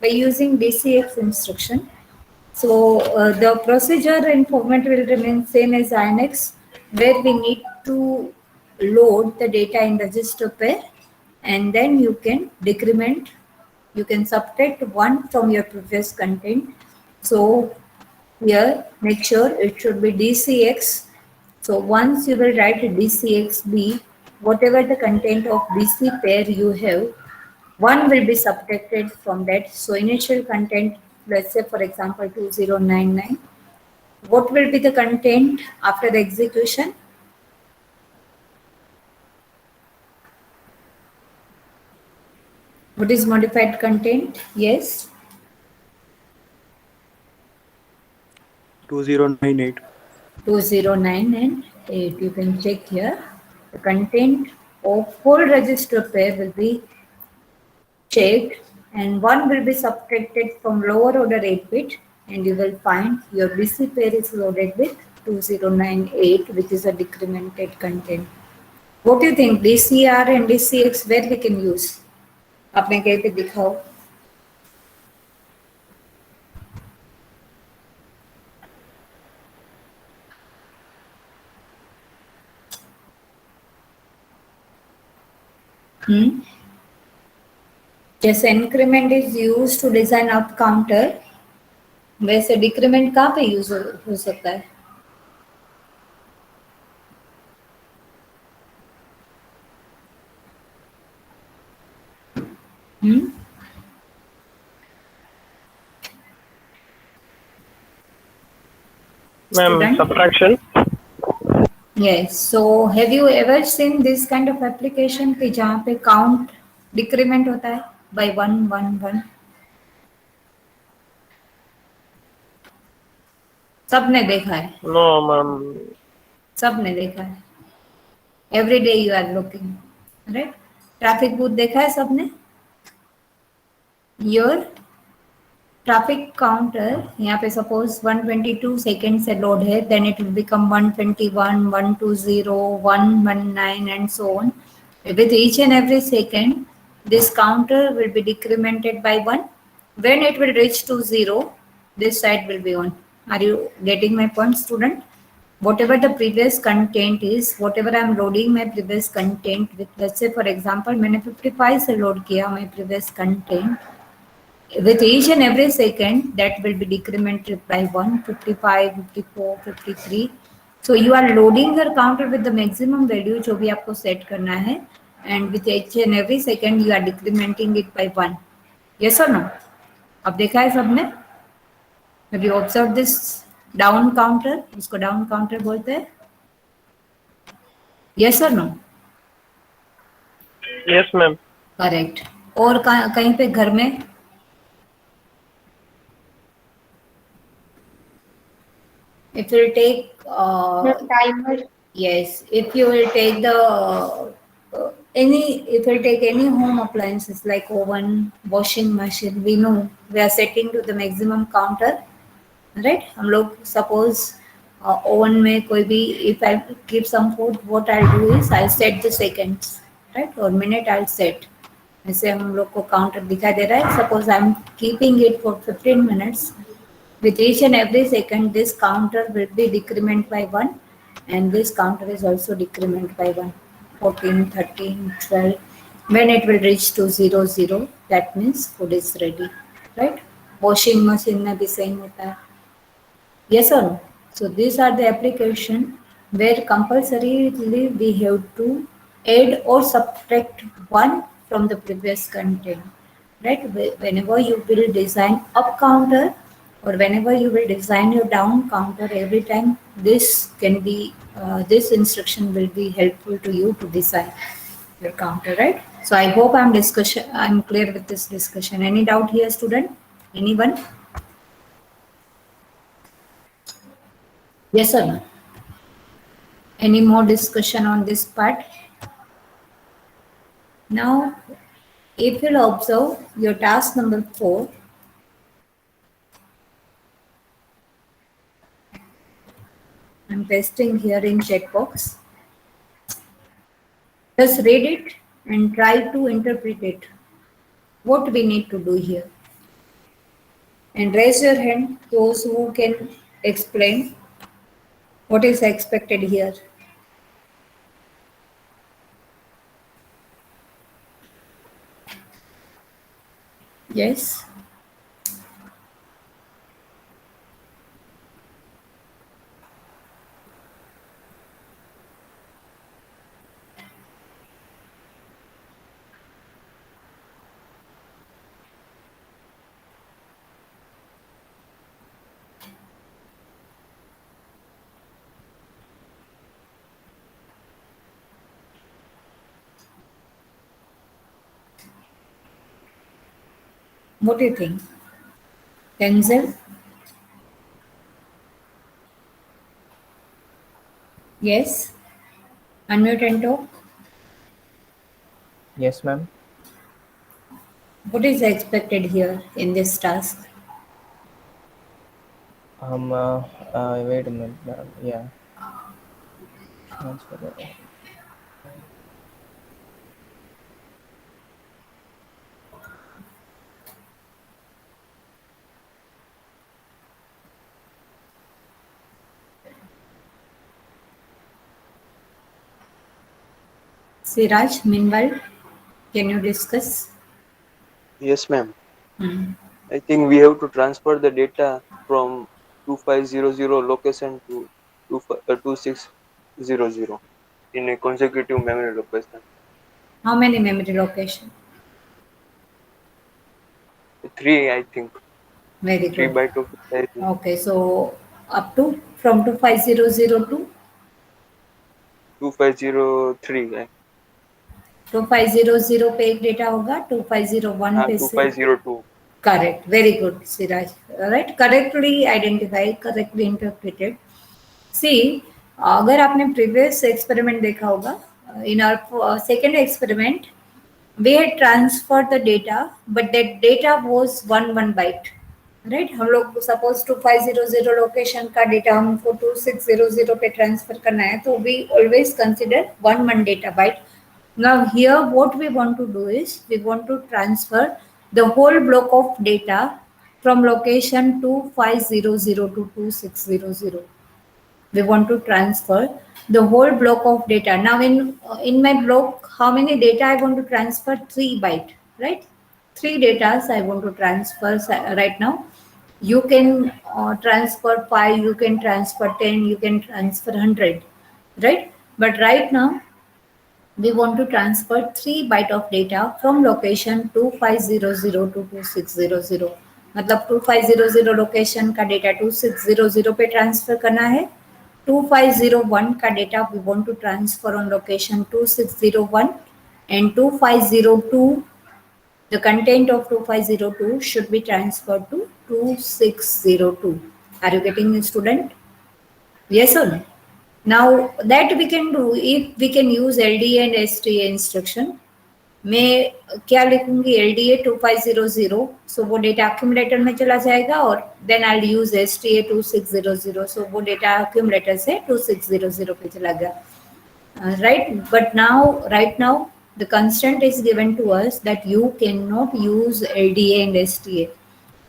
Speaker 1: by using DCX instruction. So the procedure and format will remain same as INX, where we need to load the data in register pair, and then you can decrement, you can subtract 1 from your previous content. So here make sure it should be DCX. So once you will write DCXB, whatever the content of BC pair you have, 1 will be subtracted from that. So initial content, let's say for example 2099. What will be the content after the execution? What is modified content? Yes.
Speaker 4: 2098.
Speaker 1: 209 and 8. You can check here. The content of whole register pair will be checked, and 1 will be subtracted from lower order 8 bit, and you will find your BC pair is loaded with 2098, which is a decremented content. What do you think? DCR and DCX where we can use? आपने कहीं पे दिखाओ. जैसे increment is use to design up counter, वैसे decrement कहाँ पे use हो सकता है?
Speaker 2: Ma'am,
Speaker 1: Student?
Speaker 2: subtraction.
Speaker 1: Yes. So have you ever seen this kind of application कि जहाँ पे count decrement होता है by 1 1 1? सबने देखा है.
Speaker 2: No, ma'am.
Speaker 1: सबने देखा है. Every day you are looking, right? Traffic booth देखा है सबने? Your traffic counter यहाँ पे suppose 122 seconds से load है, then it will become 121, 120, 119 and so on. With each and every second, this counter will be decremented by 1. When it will reach to 0, this side will be on. Are you getting my point, student? Whatever the previous content is, whatever I am loading my previous content with, let's say for example मैंने 55 से load किया my previous content. With each and every second, that will be decremented by 1, 55, 54, 53. So you are loading your counter with the maximum value जो भी आपको set करना है, and with each and every second you are decrementing it by 1. Yes or no? अब देखा है सबने? Have you observed this down counter? इसको down counter बोलते हैं. Yes or no?
Speaker 2: Yes, ma'am.
Speaker 1: Correct. और कहीं पे घर में if you take
Speaker 5: The timer.
Speaker 1: yes, if you will take the if you take any home appliances like oven, washing machine, we know we are setting to the maximum counter, right? हम लोग suppose oven में कोई भी if I keep some food, what I'll do is I'll set the seconds, right? or minute I'll set. ऐसे हम लोग को counter दिखाई दे रहा है. Suppose I'm keeping it for 15 minutes. With each and every second, this counter will be decrement by 1, and this counter is also decrement by 1. 14, 13, 12. When it will reach to 0, 0, that means food is ready, right? Washing machine में भी same होता है. Yes or no? So these are the application where compulsorily we have to add or subtract 1 from the previous content, right? Whenever you will design up counter or whenever you will design your down counter, every time this can be this instruction will be helpful to you to design your counter, right? So I hope I'm clear with this discussion. Any doubt here, student? Anyone? Yes or no? Any more discussion on this part? Now, if you'll observe your task number 4, I'm pasting here in checkbox. Just read it and try to interpret it. What we need to do here. And raise your hand, those who can explain what is expected here. Yes. What do you think? Denzel? Yes. Unmute and talk.
Speaker 6: Yes, ma'am.
Speaker 1: What is expected here in this task?
Speaker 6: Wait a minute, ma'am. Yeah. Transfer the.
Speaker 1: Siraj, meanwhile, can you discuss?
Speaker 3: Yes, ma'am.
Speaker 1: Hmm.
Speaker 3: I think we have to transfer the data from 2500 location to 2600 in a consecutive memory location.
Speaker 1: How many memory location?
Speaker 3: 3, I think.
Speaker 1: Very
Speaker 3: 3
Speaker 1: good.
Speaker 3: byte of data.
Speaker 1: Okay, so up to from 2500 to
Speaker 3: 2503.
Speaker 1: 2500 पे एक data होगा 2501 पे से
Speaker 3: 2502.
Speaker 1: Correct very good Siraj right correctly identify correctly interpreted see अगर आपने previous experiment देखा होगा in our second experiment we had transferred the data but that data was one byte right हम लोग सपोज 2500 लोकेशन का डेटा हमको 2600 पे ट्रांसफर करना है तो we always consider one data byte now here what we want to do is we want to transfer the whole block of data from location 2500 to 2600 we want to transfer the whole block of data now in my block how many data I want to transfer 3 byte right 3 datas I want to transfer right now you can transfer 5 you can transfer 10 you can transfer 100 right but right now we want to transfer 3 byte of data from location 2500 to 2600 मतलब 2500 location का data 2600 पे transfer करना है 2501 का data we want to transfer on location 2601 and 2502 the content of 2502 should be transferred to 2602 are you getting me student yes or no now that we can do if we can use LDA and STA instruction मैं क्या लिखूंगी LDA 2500 सो वो data accumulator में चला जाएगा और then I will use STA 2600 so वो data accumulator से 2600 पे चला गया right but now right now the constraint is given to us that you cannot use LDA and STA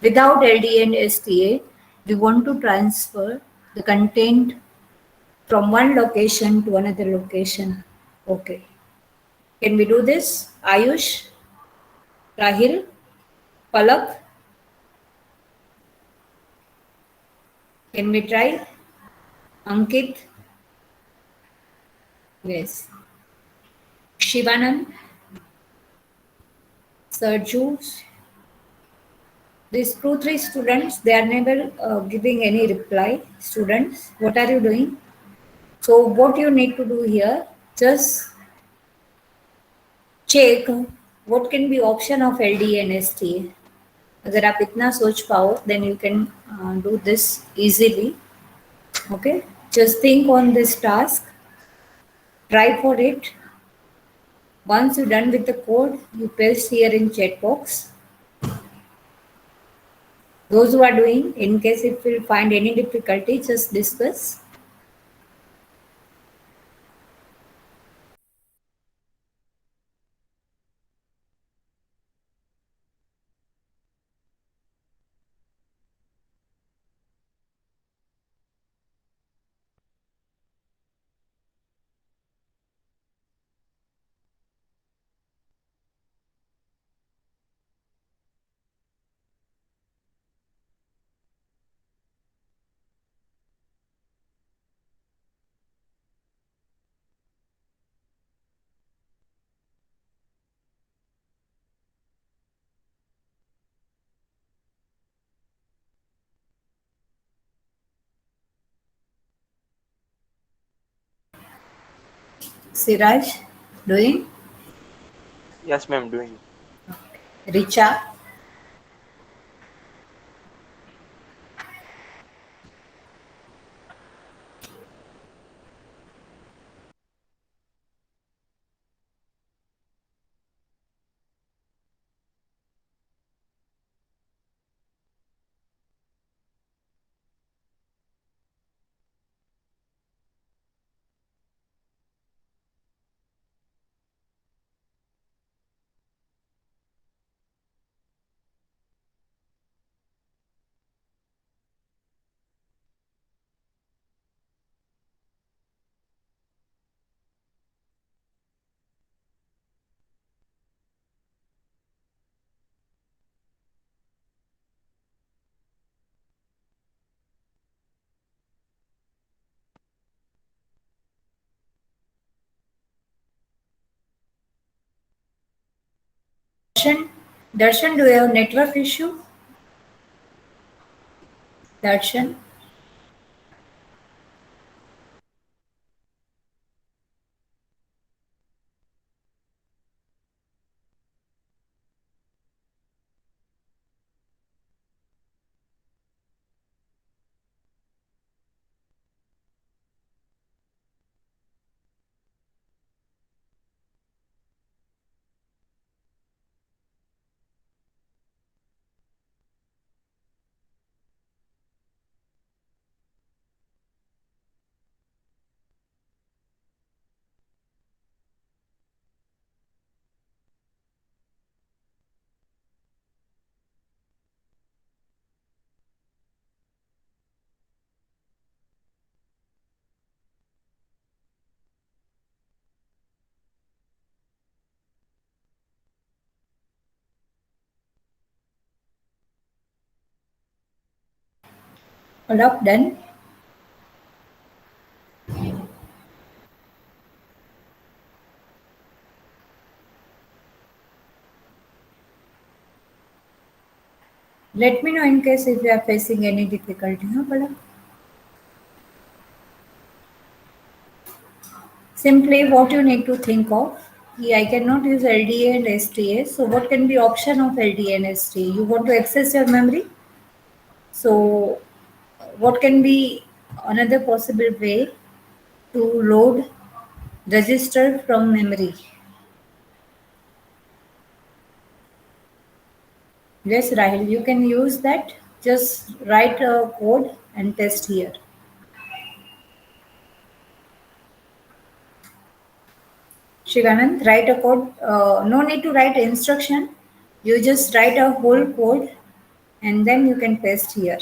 Speaker 1: without LDA and STA we want to transfer the content from one location to another location. Okay. Can we do this? Ayush, Rahil, Palak? Can we try? Ankit? Yes. Shivanand? Sarju? These 2-3 students, they are never giving any reply. Students, what are you doing? So what you need to do here, just check what can be option of LDA and STA. अगर आप इतना सोच पाओ then you can do this easily. Okay, just think on this task, try for it. Once you're done with the code, you paste here in chat box. Those who are doing, in case if you find any difficulty, just discuss. Siraj, doing?
Speaker 3: Yes, ma'am, doing.
Speaker 1: Richa, Darshan, Darshan, do you have network issue? Darshan, all up done. Let me know in case if you are facing any difficulty. Huh, Palak? Simply what you need to think of. Yeah, I cannot use LDA and STA. So what can be option of LDA and STA? You want to access your memory. So what can be another possible way to load register from memory? Yes, Rahil, you can use that. Just write a code and test here. Shivanand, write a code. No need to write instruction. You just write a whole code and then you can paste here.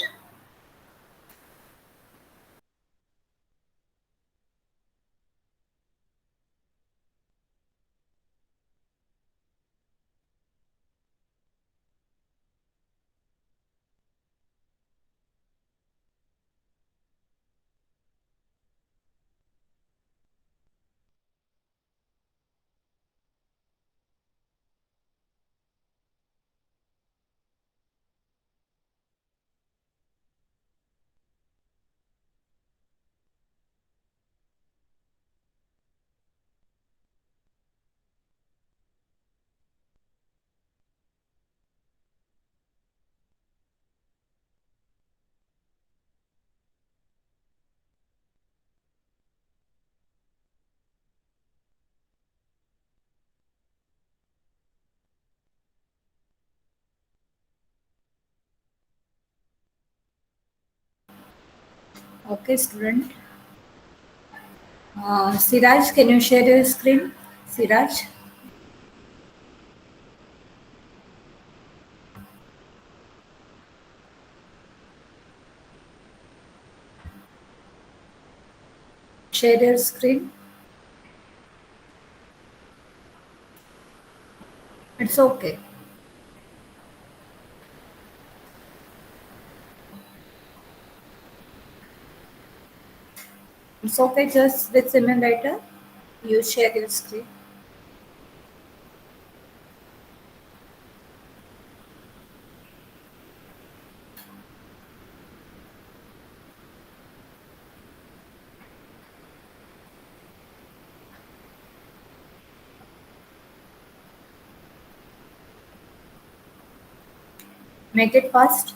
Speaker 1: Okay, student. Siraj, can you share your screen? Siraj, share your screen. It's okay. It's okay. Just with simulator, you share your screen. Make it fast.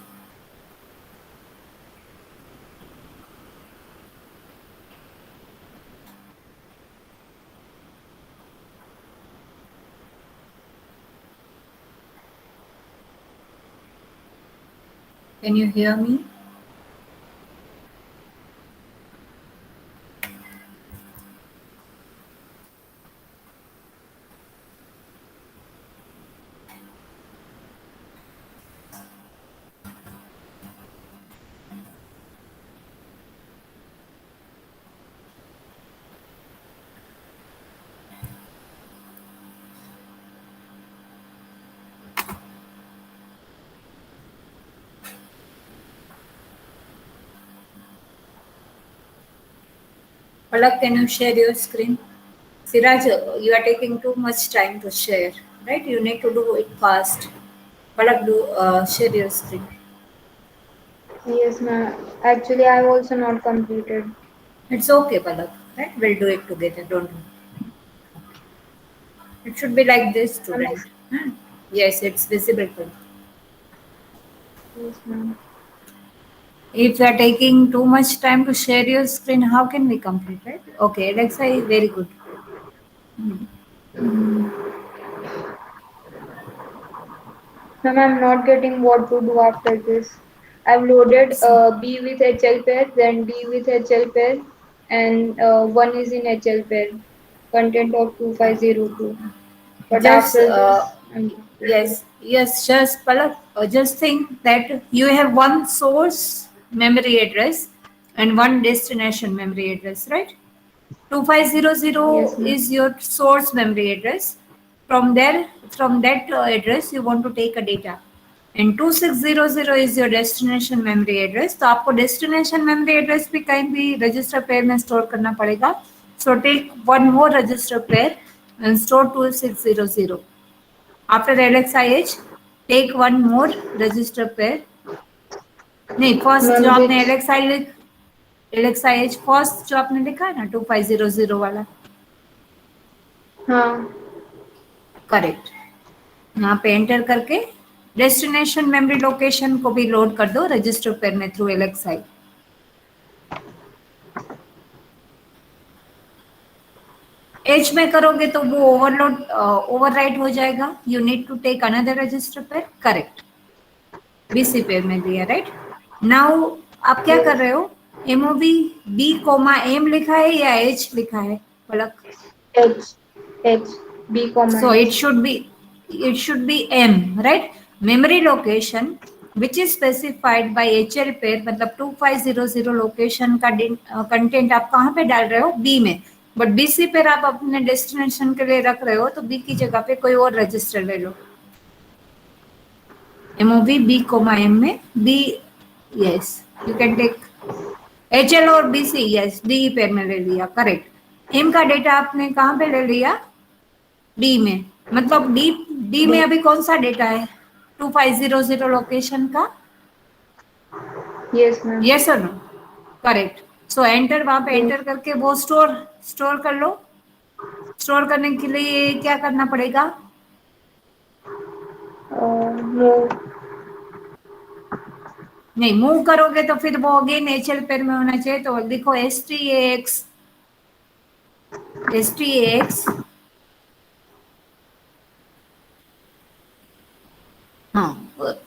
Speaker 1: Can you hear me? Palak, can you share your screen? Siraj, you are taking too much time to share, right? You need to do it fast. Palak, share your screen.
Speaker 5: Yes, ma'am. Actually, I've also not completed.
Speaker 1: It's okay, Palak, right? We'll do it together, don't worry. It should be like this,
Speaker 5: Ma'am,
Speaker 1: student. Yes, it's visible to you.
Speaker 5: yes, ma'am.
Speaker 1: If you are taking too much time to share your screen, how can we complete, right? Okay, Alexa, very good.
Speaker 5: Ma'am, I'm not getting what to do after this. I've loaded B with HL pair, then D with HL pair, and one is in HL pair. Content of 2502. But
Speaker 1: Just
Speaker 5: after this, I'm completed.
Speaker 1: yes, just Palak, just think that you have one source memory address and one destination memory address, right? 2500
Speaker 5: Yes, ma'am.
Speaker 1: is your source memory address. From there, from that address, you want to take a data. And 2600 is your destination memory address. तो आपको destination memory address भी कहीं भी register pair में store करना पड़ेगा. So take one more register pair and store 2600. After LXIH, take one more register pair. नहीं, first जो
Speaker 5: Ma'am,
Speaker 1: आपने
Speaker 5: which,
Speaker 1: LXIH first जो आपने लिखा है ना 2500 वाला.
Speaker 5: हाँ,
Speaker 1: करेक्ट. यहाँ पे एंटर करके डेस्टिनेशन मेमोरी लोकेशन को भी लोड कर दो रजिस्टर पेयर में थ्रू LXI. एच में करोगे तो वो ओवरलोड ओवरराइट हो जाएगा. You need to take another register pair. Correct. BC pair में दिया, राइट. नाउ आप क्या कर रहे हो? एमओबी बी कोमा एम लिखा है या एच लिखा है पलक?
Speaker 5: H, B comma
Speaker 1: So
Speaker 5: H.
Speaker 1: it should be M, right? Memory location which is specified by HL pair, मतलब 2500 लोकेशन का कंटेंट आप कहाँ पे डाल रहे हो? बी में. बट बीसी पेयर आप अपने डेस्टिनेशन के लिए रख रहे हो तो बी की जगह पे कोई और रजिस्टर ले लो. एमओबी बी कोमा एम में B. Yes, you can take HL और BC. यस, डी पेयर में ले लिया. करेक्ट. एम का डेटा आपने कहाँ पे ले लिया? डी में. मतलब डी में अभी कौन सा डेटा है? 2500 लोकेशन का.
Speaker 5: Yes, ma'am.
Speaker 1: यस और नो? करेक्ट. सो एंटर, वहां पे एंटर करके वो स्टोर कर लो. स्टोर करने के लिए क्या करना पड़ेगा?
Speaker 5: Move.
Speaker 1: नहीं, मूव करोगे तो फिर वो अगेन HL पेयर में होना चाहिए. तो लिखो STAX हाँ.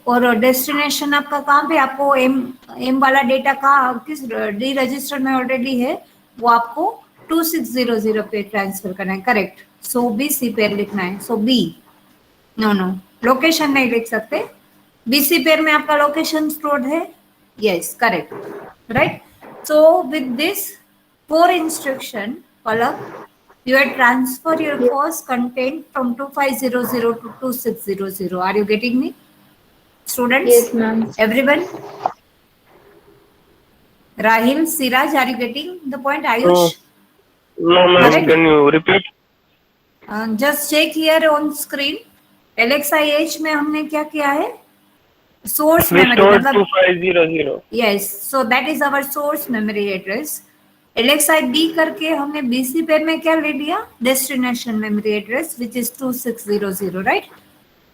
Speaker 1: और डेस्टिनेशन आपका कहाँ पे? आपको एम वाला डेटा कहाँ, किस डी रजिस्टर में ऑलरेडी है, वो आपको 2600 पे ट्रांसफर करना है. करेक्ट. सो बीसी पेयर लिखना है. सो बी. नो लोकेशन नहीं लिख सकते. बीसी पेयर में आपका लोकेशन स्टोर्ड है. Yes, correct, right. So with this 4 instruction, Palak, you have transfer your first content from 2500 to 2600. Are you getting me, students?
Speaker 5: Yes, ma'am.
Speaker 1: Everyone? Rahil, Siraj, are you getting the point? Ayush?
Speaker 2: No, ma'am.
Speaker 1: Correct.
Speaker 2: Can you repeat?
Speaker 1: Just check here on screen. LXIH में हमने क्या किया है? Source
Speaker 2: We
Speaker 1: memory.
Speaker 2: stored
Speaker 1: मतलब
Speaker 2: 2500.
Speaker 1: yes, so that is our source memory address. LXI B करके हमने BC pair में क्या ले लिया? Destination memory address which is 2600, right.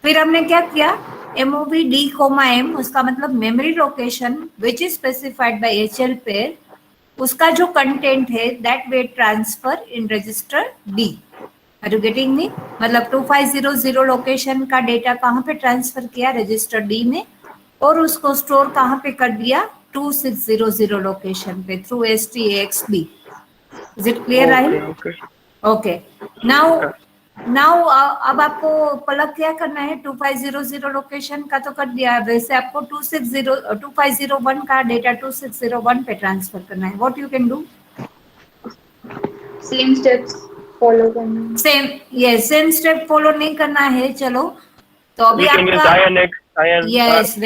Speaker 1: फिर हमने क्या किया? MOV D, M, उसका मतलब memory location which is specified by HL pair, उसका जो कंटेंट है that way transfer in register D. Are you getting me? मतलब 2500 लोकेशन का डेटा कहाँ पे ट्रांसफर किया? रजिस्टर डी में, और उसको स्टोर कहाँ पे कर दिया? 2600 लोकेशन पे through STAXB. Is it clear Rahil?
Speaker 2: Okay, okay.
Speaker 1: Okay. Now अब आपको पलक क्या करना है? 2500 लोकेशन का तो कर दिया, वैसे आपको 2501 का डेटा 2601 पे ट्रांसफर करना है. What you can do?
Speaker 5: Same steps follow करना है.
Speaker 1: Same, yes, same step follow नहीं करना है. चलो, तो अभी
Speaker 2: We can use
Speaker 1: आपका,
Speaker 2: INX, INR.
Speaker 1: yes,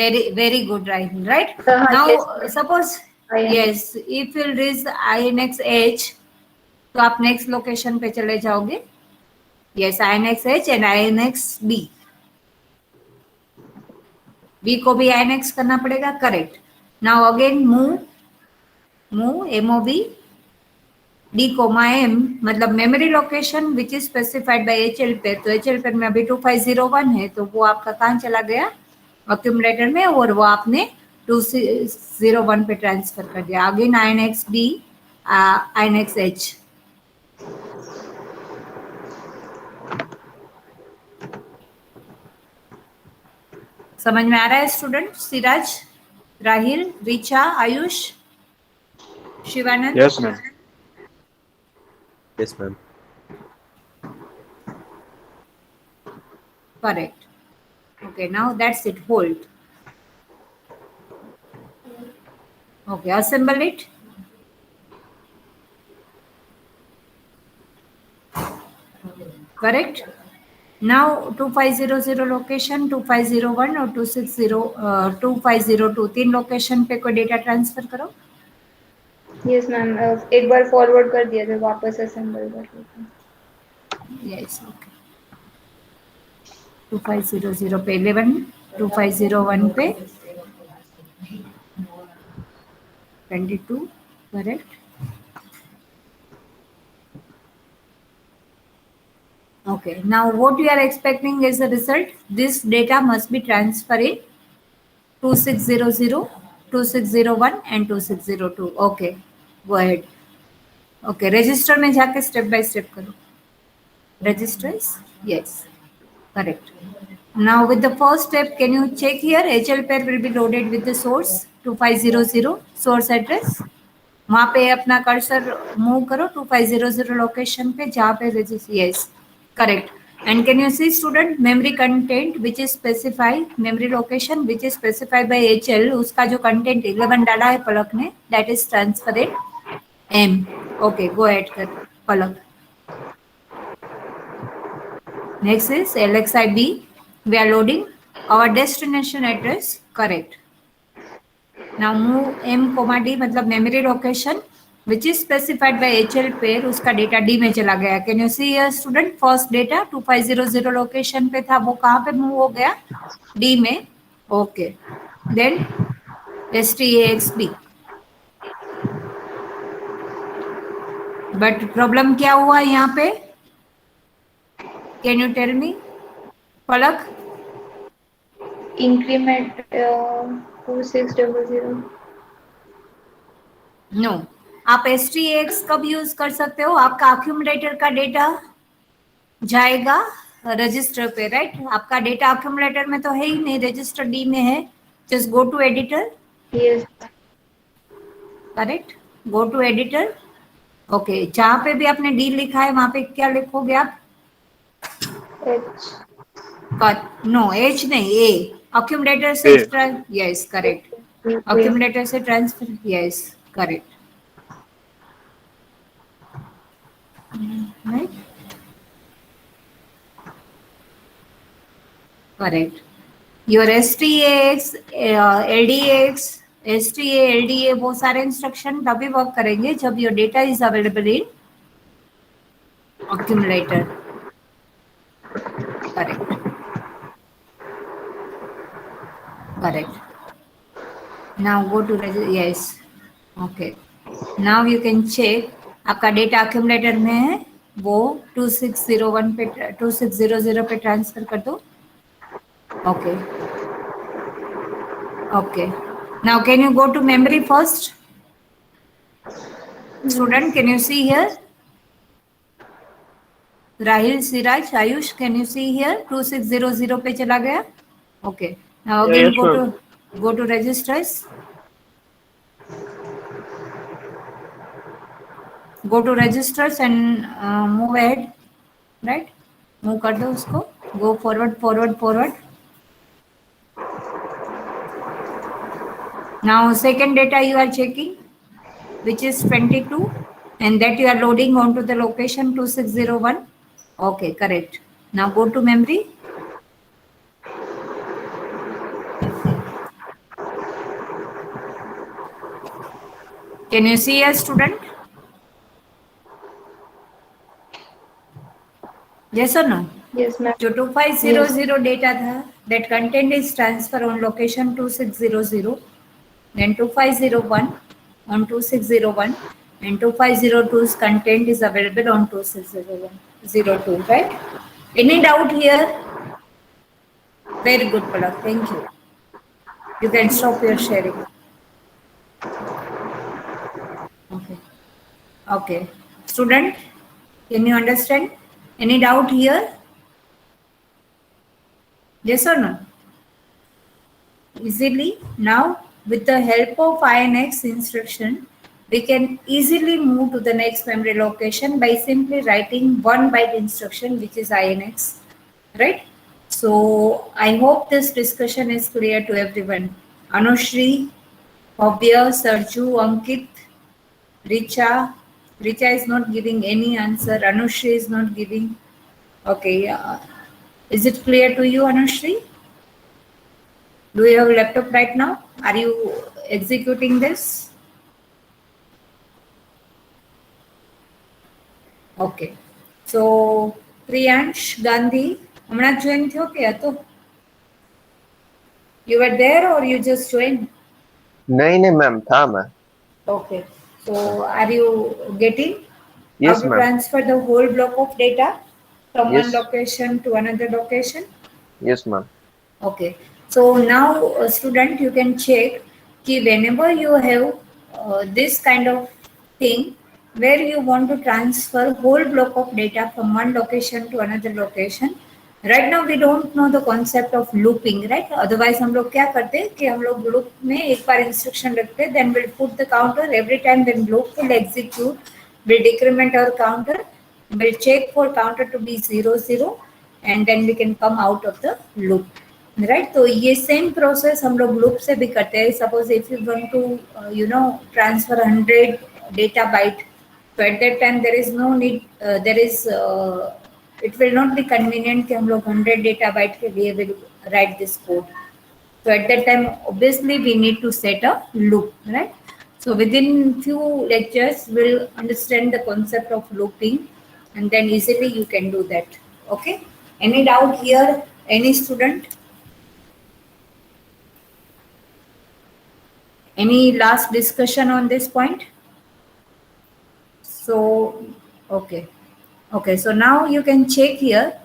Speaker 1: very good, right?
Speaker 5: हाँ,
Speaker 1: Now
Speaker 5: yes.
Speaker 1: suppose,
Speaker 5: INX.
Speaker 1: yes, if you reach INX H, तो आप नेक्स्ट लोकेशन पे चले जाओगे. yes, INX H and INX B. B को भी INX करना पड़ेगा, correct. Now again move MOV D, M, मतलब memory location which is specified by HL पे. तो HL पे में अभी 2501 है, तो वो आपका कहाँ चला गया? अक्यूमुलेटर में, और वो आपने 201 पे ट्रांसफर कर दिया. Again INX D, INX H. समझ में आ रहा है student? Siraj, Rahil, Richa, Ayush, Shivanand?
Speaker 4: Yes, ma'am.
Speaker 7: Yes, ma'am.
Speaker 1: Correct. Okay, now that's it. Hold. Okay, assemble it. Correct. Now 2500 location, 2501 और 2502 तीन लोकेशन पे कोई डेटा ट्रांसफर करो.
Speaker 5: यस मैम, एक बार फॉरवर्ड कर दिया था, वापस असेंबल कर लेते हैं.
Speaker 1: Yes, okay. 2500 पे 11, 2501 पे 22, correct. Okay, now what you are expecting is the result. This data must be transferred in 2600, 2601 and 2602. Okay, go ahead. Okay, register में जाके step by step करो. Registers? Yes, correct. Now with the first step, can you check here? HL pair will be loaded with the source 2500 source address. वहाँ पे अपना cursor move करो 2500 location पे जहाँ पे register. Yes, correct. And can you see student, memory content which is specified, memory location which is specified by HL, उसका जो content 11 डाला है पलक ने, that is transferred M. Okay, go add कर Palak. Next is LXI B. We are loading our destination address, correct. Now move M, D, मतलब memory location which is specified by HL pair, उसका data D में चला गया. Can you see student, first data 2500 location पे था, वो कहाँ पे मूव हो गया? D में. Okay, then STAXB. But problem क्या हुआ यहाँ पे? Can you tell me Palak?
Speaker 5: Increment 2600.
Speaker 1: No, आप STAX कब यूज कर सकते हो? आपका अक्यूमुलेटर का डेटा जाएगा रजिस्टर पे, राइट? आपका डेटा अक्यूमुलेटर में तो है ही नहीं, रजिस्टर डी में है. Just go to editor.
Speaker 5: Yes.
Speaker 1: Correct, go to editor. Okay, जहाँ पे भी आपने डी लिखा है वहां पे क्या लिखोगे आप?
Speaker 5: एच.
Speaker 1: नो, एच नहीं, ए. अक्यूमुलेटर से, यस, करेक्ट. अक्यूमुलेटर से transfer, yes, correct. Right, correct. Your STAX, LDAX, STA, LDA, वो सारे इंस्ट्रक्शन तभी वर्क करेंगे जब your data is available in accumulator. Correct, correct. Now go to yes, okay. Now you can check, आपका data accumulator में है, वो 2601 पे 2600 पे ट्रांसफर कर दो. Okay, Okay. Now can you go to memory first? Student, can you see here? Rahil, Siraj, Ayush, can you see here? 2600 पे चला गया. Okay. Now
Speaker 2: Yeah,
Speaker 1: again
Speaker 2: yes, ma'am.
Speaker 1: go to registers. Go to registers and move ahead. Right? Move कर दो उसको. Go forward. Now second data you are checking, which is 22, and that you are loading onto the location 2601. Okay, correct. Now go to memory. Can you see a student? Yes or no?
Speaker 5: Yes, ma'am.
Speaker 1: जो 2500 data था, that content is transfer on location 2600, then 2501 on 2601, and 2502's content is available on 2601, right? Any doubt here? Very good, Palak. Thank you. You can stop your sharing. Okay. Okay. Student, can you understand? Any doubt here? Yes or no? Easily. Now, with the help of INX instruction, we can easily move to the next memory location by simply writing 1 byte instruction, which is INX, right? So, I hope this discussion is clear to everyone. Anushri, Bhavya, Sarju, Ankit, Richa. Richa is not giving any answer. Anushri is not giving. Okay. Is it clear to you, Anushri? Do you have a laptop right now? Are you executing this? Okay. So, Priyansh Gandhi, हमने join थयो क्या तो? You were there or you just joined?
Speaker 7: नहीं ma'am था मैं.
Speaker 1: Okay. So, are you getting
Speaker 7: Yes,
Speaker 1: how to
Speaker 7: ma'am.
Speaker 1: transfer the whole block of data from one
Speaker 7: Yes.
Speaker 1: location to another location?
Speaker 7: Yes, ma'am.
Speaker 1: Okay. So now, student, you can check कि whenever you have this kind of thing where you want to transfer whole block of data from one location to another location. Right now we don't know the concept of looping, right? Otherwise हम लोग क्या करते हैं कि हम लोग loop में एक बार instruction रखते हैं, then we'll put the counter every time, then loop will execute, will decrement our counter, will check for counter to be 0, and then we can come out of the loop. Right तो ये same process हम लोग loop से भी करते हैं. Suppose if you want to transfer 100 data byte, तो at that time there is no need, there is it will not be convenient कि हम लोग 100 डेटा बाइट के लिए will write this code. So at that time, obviously, we need to set a loop, right? So within few lectures, we'll understand the concept of looping, and then easily you can do that. Okay? Any doubt here? Any student? Any last discussion on this point? So, okay. Okay, so now you can check here.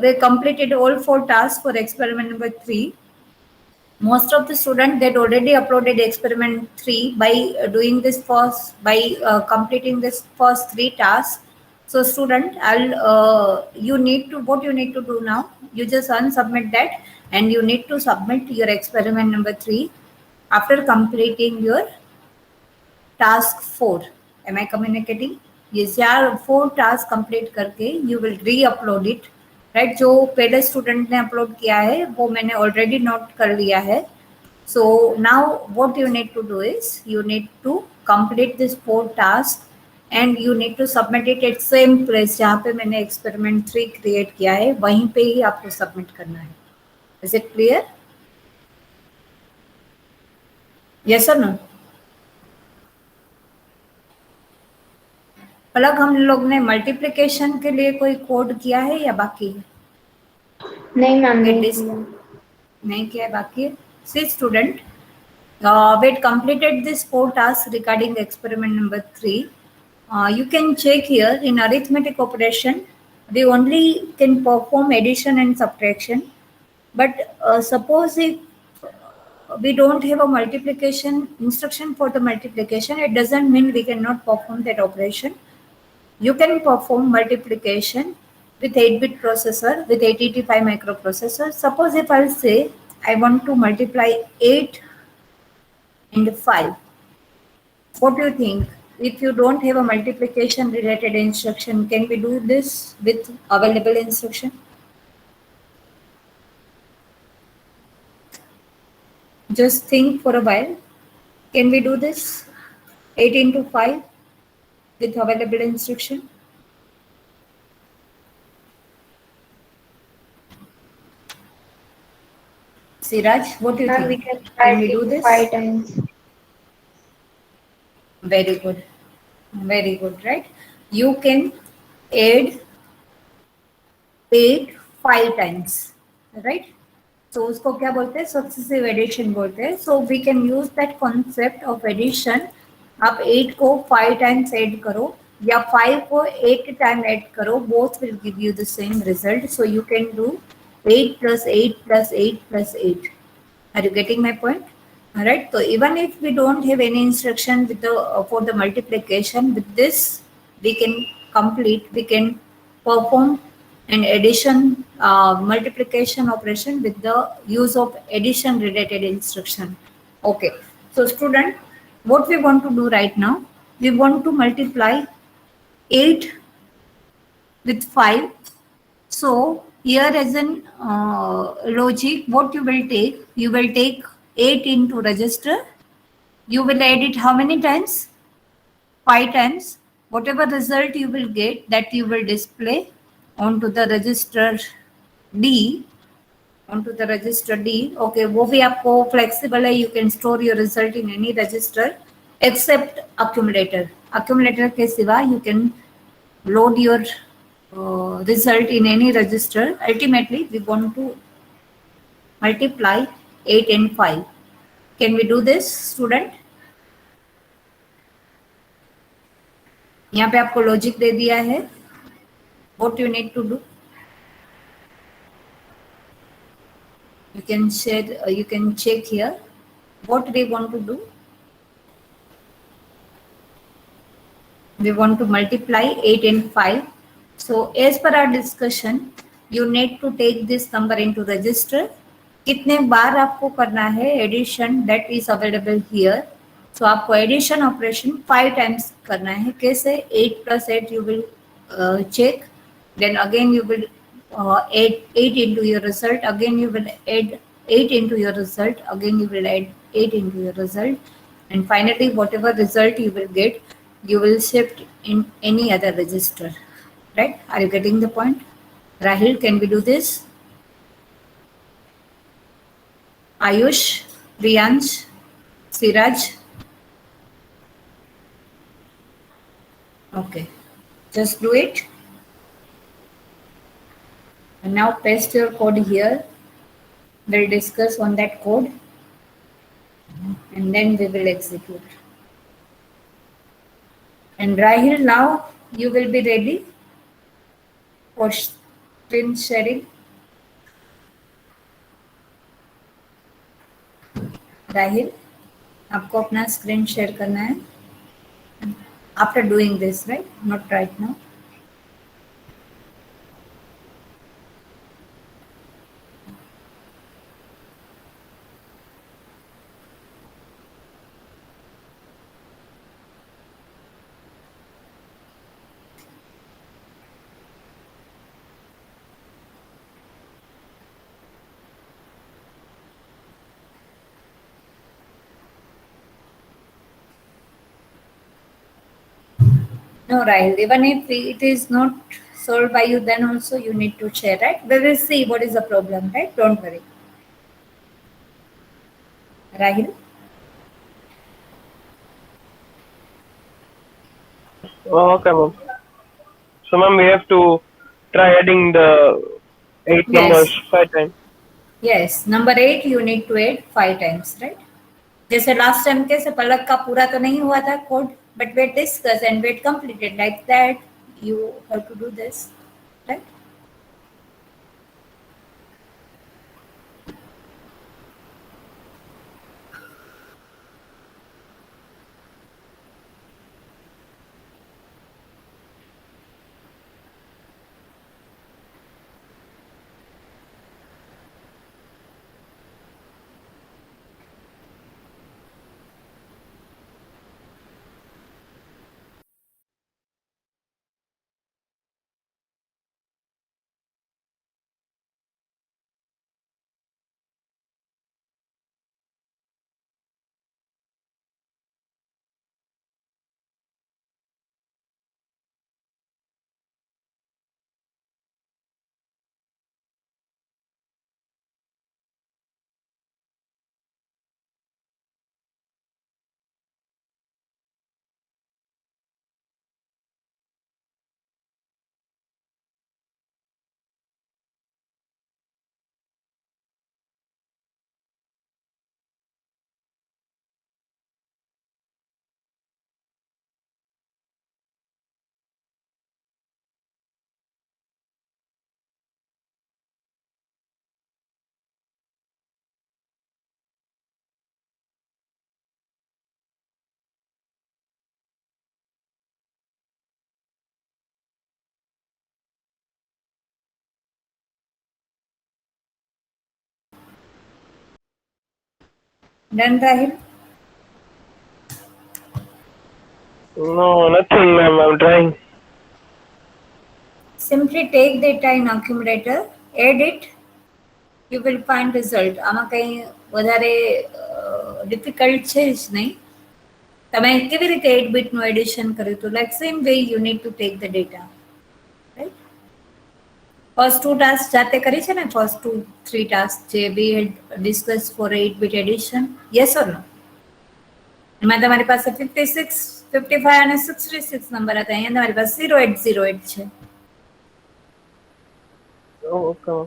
Speaker 1: We completed all 4 tasks for experiment number 3. Most of the students that already uploaded experiment 3 by doing this first, by completing this first 3 tasks. So student, you need to, what you need to do now, you just unsubmit that and you need to submit your experiment number 3 after completing your task 4. Am I communicating? Yes, यार 4 tasks complete करके you will re-upload it. Right जो पहले student ने upload किया है वो मैंने already note कर लिया है. So now what you need to do is you need to complete this 4 task and you need to submit it at same place जहाँ पे मैंने एक्सपेरिमेंट 3 क्रिएट किया है, वहीं पे ही आपको सबमिट करना है. Is it clear? यस और नो? अलग हम लोग ने मल्टीप्लिकेशन के लिए कोई कोड किया है या बाकी है?
Speaker 5: नहीं मैम,
Speaker 1: नहीं किया है, बाकी है. सी student, we had completed this 4 tasks regarding experiment number 3. You can check here in arithmetic operation, we only can perform addition and subtraction. But suppose if we don't have a multiplication instruction for the multiplication, it doesn't mean we cannot perform that operation. You can perform multiplication with 8-bit processor, with 885 microprocessor. Suppose if I'll say I want to multiply 8 and 5. What do you think? If you don't have a multiplication related instruction, can we do this with available instruction? Just think for a while. Can we do this? 8 into 5 with available instruction? Siraj, what do you
Speaker 5: Ma'am, we
Speaker 1: think?
Speaker 5: can try
Speaker 1: Can we do
Speaker 5: it
Speaker 1: this?
Speaker 5: 5 times.
Speaker 1: Very good. Very good, right? You can add 8 5 times, right? So उसको क्या बोलते हैं? Successive addition बोलते हैं. So we can use that concept of addition. आप 8 को 5 times add करो या 5 को 8 time add करो. Both will give you the same result. So you can do 8 plus 8 plus 8 plus 8. Are you getting my point? All right. So even if we don't have any instruction with the for the multiplication, with this we can complete. We can perform an addition multiplication operation with the use of addition related instruction. Okay. So student, what we want to do right now? We want to multiply 8 with 5. So here as an logic, what you will take 8 into register. You will add it how many times? 5 times. Whatever result you will get, that you will display onto the register D. Onto the register D. Okay, वो भी आपको flexible है. You can store your result in any register except accumulator. Accumulator के सिवा you can load your result in any register. Ultimately, we want to multiply 8 and 5. Can we do this, student? यहाँ पे आपको logic दे दिया है. What you need to do? You can share. You can check here. What we want to do? We want to multiply 8 and 5. So as per our discussion, you need to take this number into register. कितने बार आपको करना है addition, that is available here. So आपको addition operation 5 times करना है. कैसे? 8 plus 8 you will check, then again you will add 8 into your result, again you will add 8 into your result, again you will add 8 into your result, and finally whatever result you will get, you will shift in any other register, right? Are you getting the point? Rahil, can we do this? Ayush, Priyansh, Siraj. Okay, just do it. And now paste your code here. We'll discuss on that code and then we will execute. And Rahil, now you will be ready for screen sharing. Rahil, आपको अपना screen share करना है. After doing this, right? Not right now. No, Rahil, even if it is not solved by you, then also you need to share, right? We will see what is the problem, right? Don't worry. Rahil?
Speaker 2: Oh, okay, ma'am. So, ma'am, we have to try adding the 8 numbers 5 times.
Speaker 1: Yes, number 8 you need to add 5 times, right? जैसे last time कैसे पलक का पूरा तो नहीं हुआ था code, but we discuss and we completed like that. You have to do this, right? Done, Rahil?
Speaker 2: No, nothing, ma'am. I'm trying.
Speaker 1: Simply take data in accumulator, add it, you will find result. આમાં કંઈ વધારે difficult છે જ નહીં. તમે કેવી રીતે 8 બીટનું એડિશન કર્યું હતું? Like same way you need to take the data, right? First 2 task જાતે કરી છે ને? ફર્સ્ટ 2-3 ટાસ્ક જે we had discuss for 8 bit addition, yes or no? એમાં તમારી પાસે 56, 55 અને 66 નંબર હતા. અહીંયા તમારી પાસે 0808 છે.
Speaker 2: Oh, okay.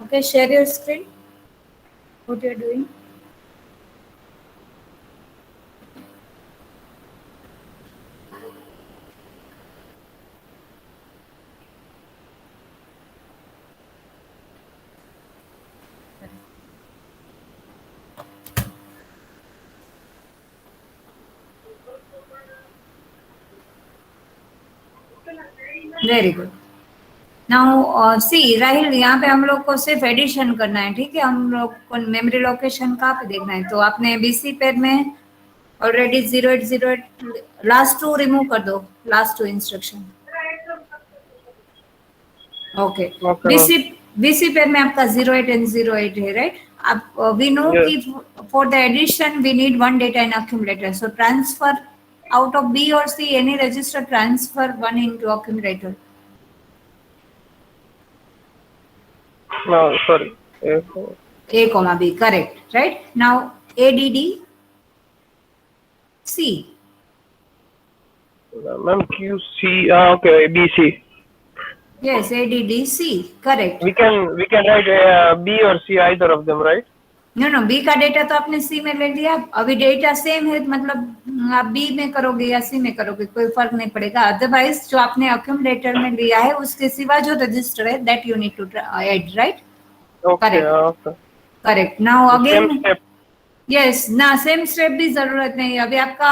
Speaker 1: Okay, share your screen. What you are doing? Very good. Now see Rahil, यहाँ पे हम लोग को सिर्फ एडिशन करना है, ठीक है? हम लोग को मेमोरी लोकेशन कहाँ पे देखना है? तो आपने बीसी पेर में ऑलरेडी 0808 लास्ट 2 रिमूव कर दो, last 2 instruction. Okay,
Speaker 2: Okay.
Speaker 1: BC pair में आपका 08 and 08 है, राइट? आप वी नो
Speaker 2: Yes.
Speaker 1: कि for the addition we need one data in accumulator, so transfer out of B or C any register, transfer one into accumulator.
Speaker 2: No, sorry.
Speaker 1: A comma B, correct, right? Now ADD C.
Speaker 2: Ma'am, QC. Okay, BC.
Speaker 1: Yes, ADD C, correct.
Speaker 2: We can write B or C, either of them, right?
Speaker 1: No, B का data तो आपने C में ले लिया. अभी data same है, मतलब आप B में करोगे या C में करोगे कोई फर्क नहीं पड़ेगा. अदरवाइज जो आपने accumulator में लिया है उसके सिवा जो रजिस्टर है that you need to add, right?
Speaker 2: Okay.
Speaker 1: Correct.
Speaker 2: Okay.
Speaker 1: Correct. Now
Speaker 2: The same
Speaker 1: again,
Speaker 2: step.
Speaker 1: Yes ना, सेम स्टेप भी जरूरत नहीं है. अभी आपका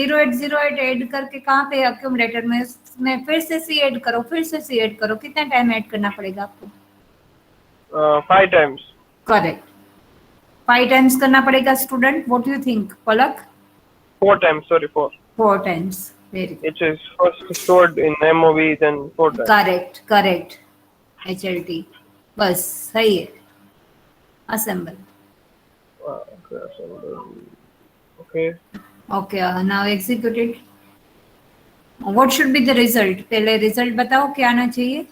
Speaker 1: 0808 ऐड करके कहाँ पे accumulator में फिर से C ऐड करो, फिर से C ऐड करो. कितना टाइम ऐड करना पड़ेगा आपको?
Speaker 2: 5 times.
Speaker 1: करेक्ट, 5 टाइम्स करना पड़ेगा student. What you think Palak?
Speaker 2: 4 times. Sorry, 4.
Speaker 1: 4 times. Very good.
Speaker 2: It is first stored in MOV, then 4 times.
Speaker 1: Correct, correct. HLT बस सही है. Assemble.
Speaker 2: Okay. Okay.
Speaker 1: Okay, now executed. What should be the result? पहले result बताओ क्या आना चाहिए.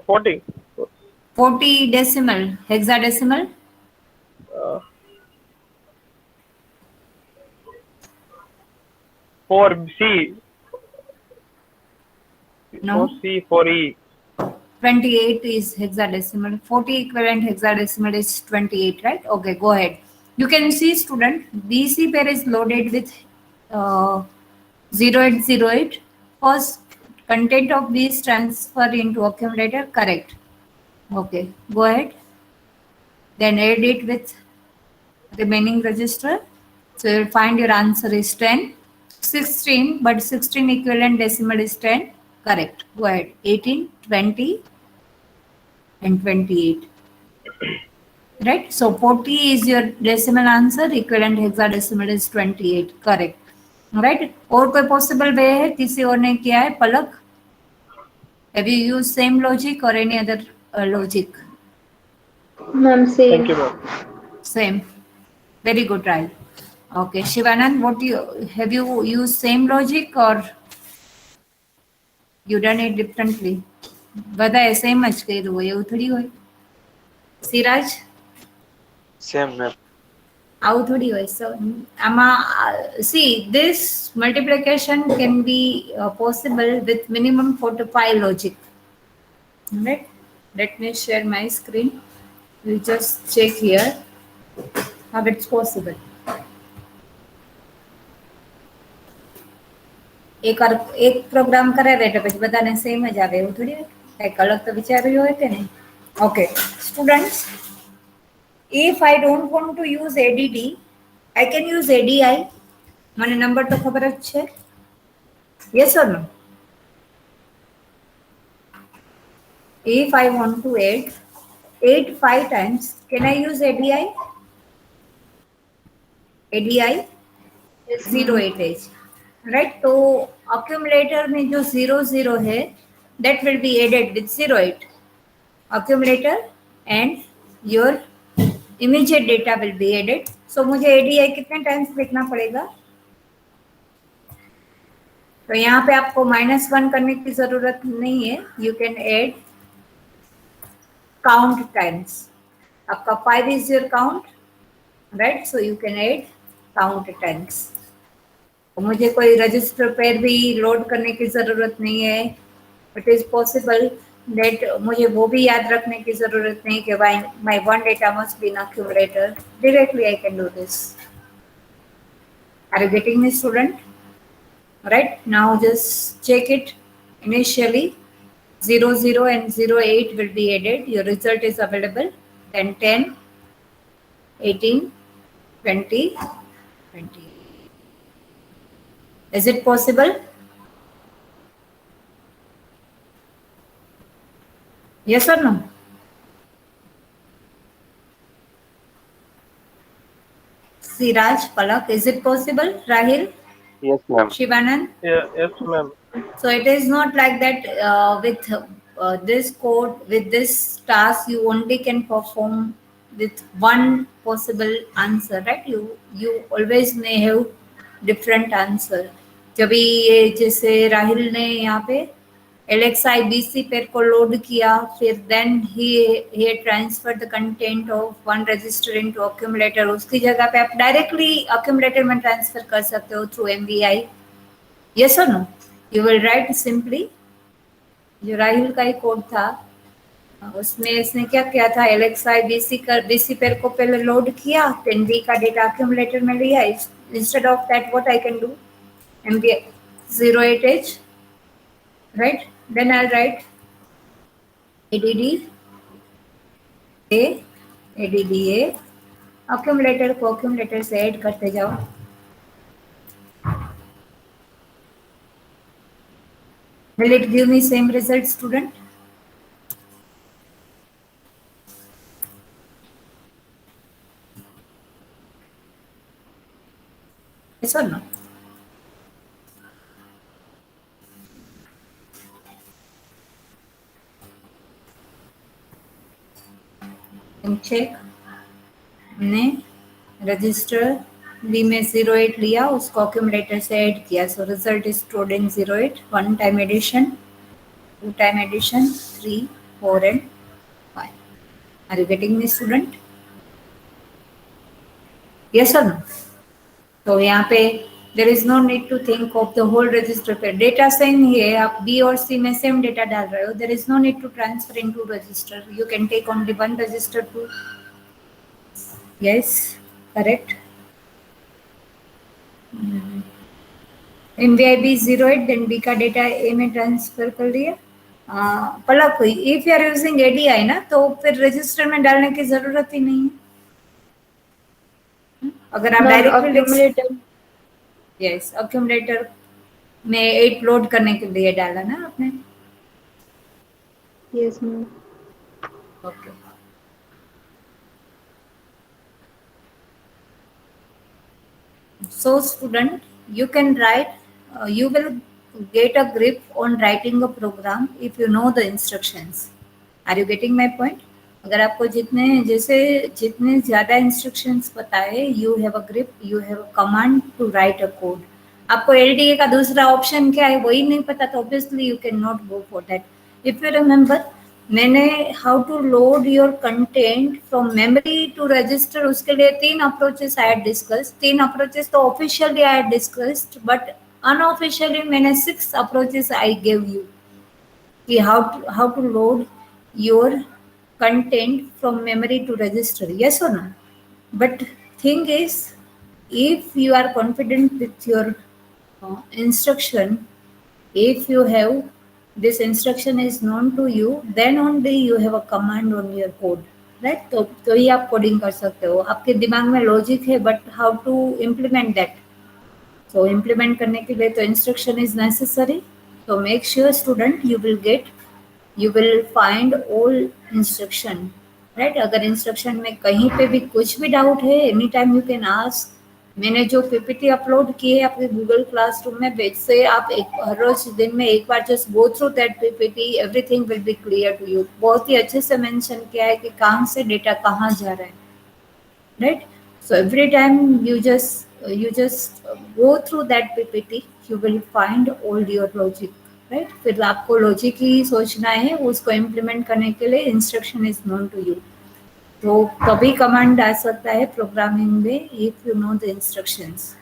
Speaker 2: 40.
Speaker 1: 40 decimal, hexadecimal.
Speaker 2: For C.
Speaker 1: No.
Speaker 2: For C, for E.
Speaker 1: 28 is hexadecimal. 40 equivalent hexadecimal is 28, right? Okay, go ahead. You can see, student, BC pair is loaded with 0808. First, content of B is transferred into accumulator, correct. Okay, go ahead. Then add it with remaining register. So you'll find your answer is 10. 16, but 16 equivalent decimal is 10. Correct. Go ahead. 18, 20, and 28. Right? So 40 is your decimal answer. Equivalent hexadecimal is 28. Correct. Right? और कोई possible way है? किसी और ने किया है? पलक? Have you used same logic or any other logic?
Speaker 5: Ma'am, same.
Speaker 2: Thank you, ma'am.
Speaker 1: Same. Very good try. Okay, Shivanand, what do you have you used same logic or you done it differently? બધાએ same જ કર્યું હોય એવું થોડી હોય. Siraj?
Speaker 3: Same, ma'am.
Speaker 1: આવું થોડી હોય. સો આમાં see this multiplication can be possible with minimum 4 to 5 logic. Right? Let me share my screen. We just check here how it's possible. એક પ્રોગ્રામ કરાવે એટલે પછી બધાને સેમ જ આવે એવું થોડી હોય, કંઈક અલગ તો વિચાર્યું હોય કે નહીં. Okay students, if I don't want to use ADD, I can use ADI. મને નંબર તો ખબર જ છે. Yes or no? If I want to add 8 5 times, can I use ADI? ADI
Speaker 5: Yes,
Speaker 1: 08 H. Right? तो accumulator में जो 00 है, that will be added with 08. Accumulator and your immediate data will be added. So मुझे ADI कितने times लिखना पड़ेगा? तो यहाँ पे आपको -1 करने की जरूरत नहीं है. You can add count times. आपका 5 is your count, right? So you can add count times. मुझे कोई रजिस्टर पेयर भी लोड करने की जरूरत नहीं है. इट इज पॉसिबल दैट मुझे वो भी याद रखने की जरूरत नहीं कि my one data must be in accumulator. Directly I can do this. Are you getting me, student? Right, now just check it. Initially 00 and 08 will be added. Your result is available. Then 10, 18, 20, 20. Is it possible? Yes or no? Siraj, Palak, is it possible? Rahil,
Speaker 7: Yes, ma'am.
Speaker 1: Shivanand?
Speaker 2: Yeah, yes, ma'am.
Speaker 1: So it is not like that with this code, with this task, you only can perform with one possible answer, right? You always may have different answer. जब भी ये जैसे राहिल ने यहाँ पे LXI BC pair को load किया, फिर then he transferred the content of one register into accumulator. उसकी जगह पे आप डायरेक्टली accumulator में ट्रांसफर कर सकते हो through MVI. Yes or no? You will write simply. जो राहुल का ही कोड था, उसमें इसने क्या किया था, LXI BC पेयर को पहले लोड किया, then B का डेटा accumulator में लिया. Instead of that, what I can do? MVI 08H, right? Then I'll write ADD A, accumulator को accumulator से ऐड करते जाओ. Will it give me same result, student? Yes or no? check. ने register B में 08 लिया, उसको accumulator से add किया. So result is stored in 08. 1 time addition, 2 time addition, 3, 4 and 5. Are you getting me, student? Yes or no? तो यहाँ पे there is no need to think of the whole register pair. Data same ही है, आप B और C में same data डाल रहे हो. There is no need to transfer into register. You can take only one register to. Yes, correct. MVIB 08, then B का data A में transfer कर दिया. पलक हुई. If you are using ADI ना, तो फिर register में डालने की जरूरत ही नहीं है. अगर आप डायरेक्टली यस accumulator में 8 लोड करने के लिए डाला ना आपने.
Speaker 5: Yes, ma'am.
Speaker 1: Okay. So student, you can write, you will get a grip on writing a program if you know the instructions. Are you getting my point? अगर आपको जितने ज़्यादा इंस्ट्रक्शंस पता है, you have a grip, you have a command to write a code. आपको LDA का दूसरा option क्या है वही नहीं पता, तो obviously you can not go for that. If you remember, मैंने how to load your content from memory to register, उसके लिए 3 approaches I had discussed. 3 approaches तो officially I had discussed, but unofficially मैंने 6 अप्रोचेस आई गिव यू कि how to load your content from memory to register. Yes or no? But thing is, if you are confident with your instruction, if you have this instruction is known to you, then only you have a command on your code, right? तो ही आप coding कर सकते हो. आपके दिमाग में logic है, but how to implement that. So implement करने के लिए तो instruction is necessary. So make sure student you will find all instruction, right? अगर instruction में कहीं पे भी कुछ भी डाउट है, any time you can ask. मैंने जो पीपीटी अपलोड की है आपके गूगल क्लासरूम में, वैसे आप हर रोज दिन में एक बार just go through that PPT, everything will be clear to you. बहुत ही अच्छे से मेंशन किया है कि कहाँ से डेटा कहाँ जा रहा है, right? So every time you just go through that ppt, you will find all your logic, right? फिर आपको लॉजिक ही सोचना है, उसको इम्प्लीमेंट करने के लिए instruction is known to you. तो कभी कमांड आ सकता है प्रोग्रामिंग में if you know the instructions,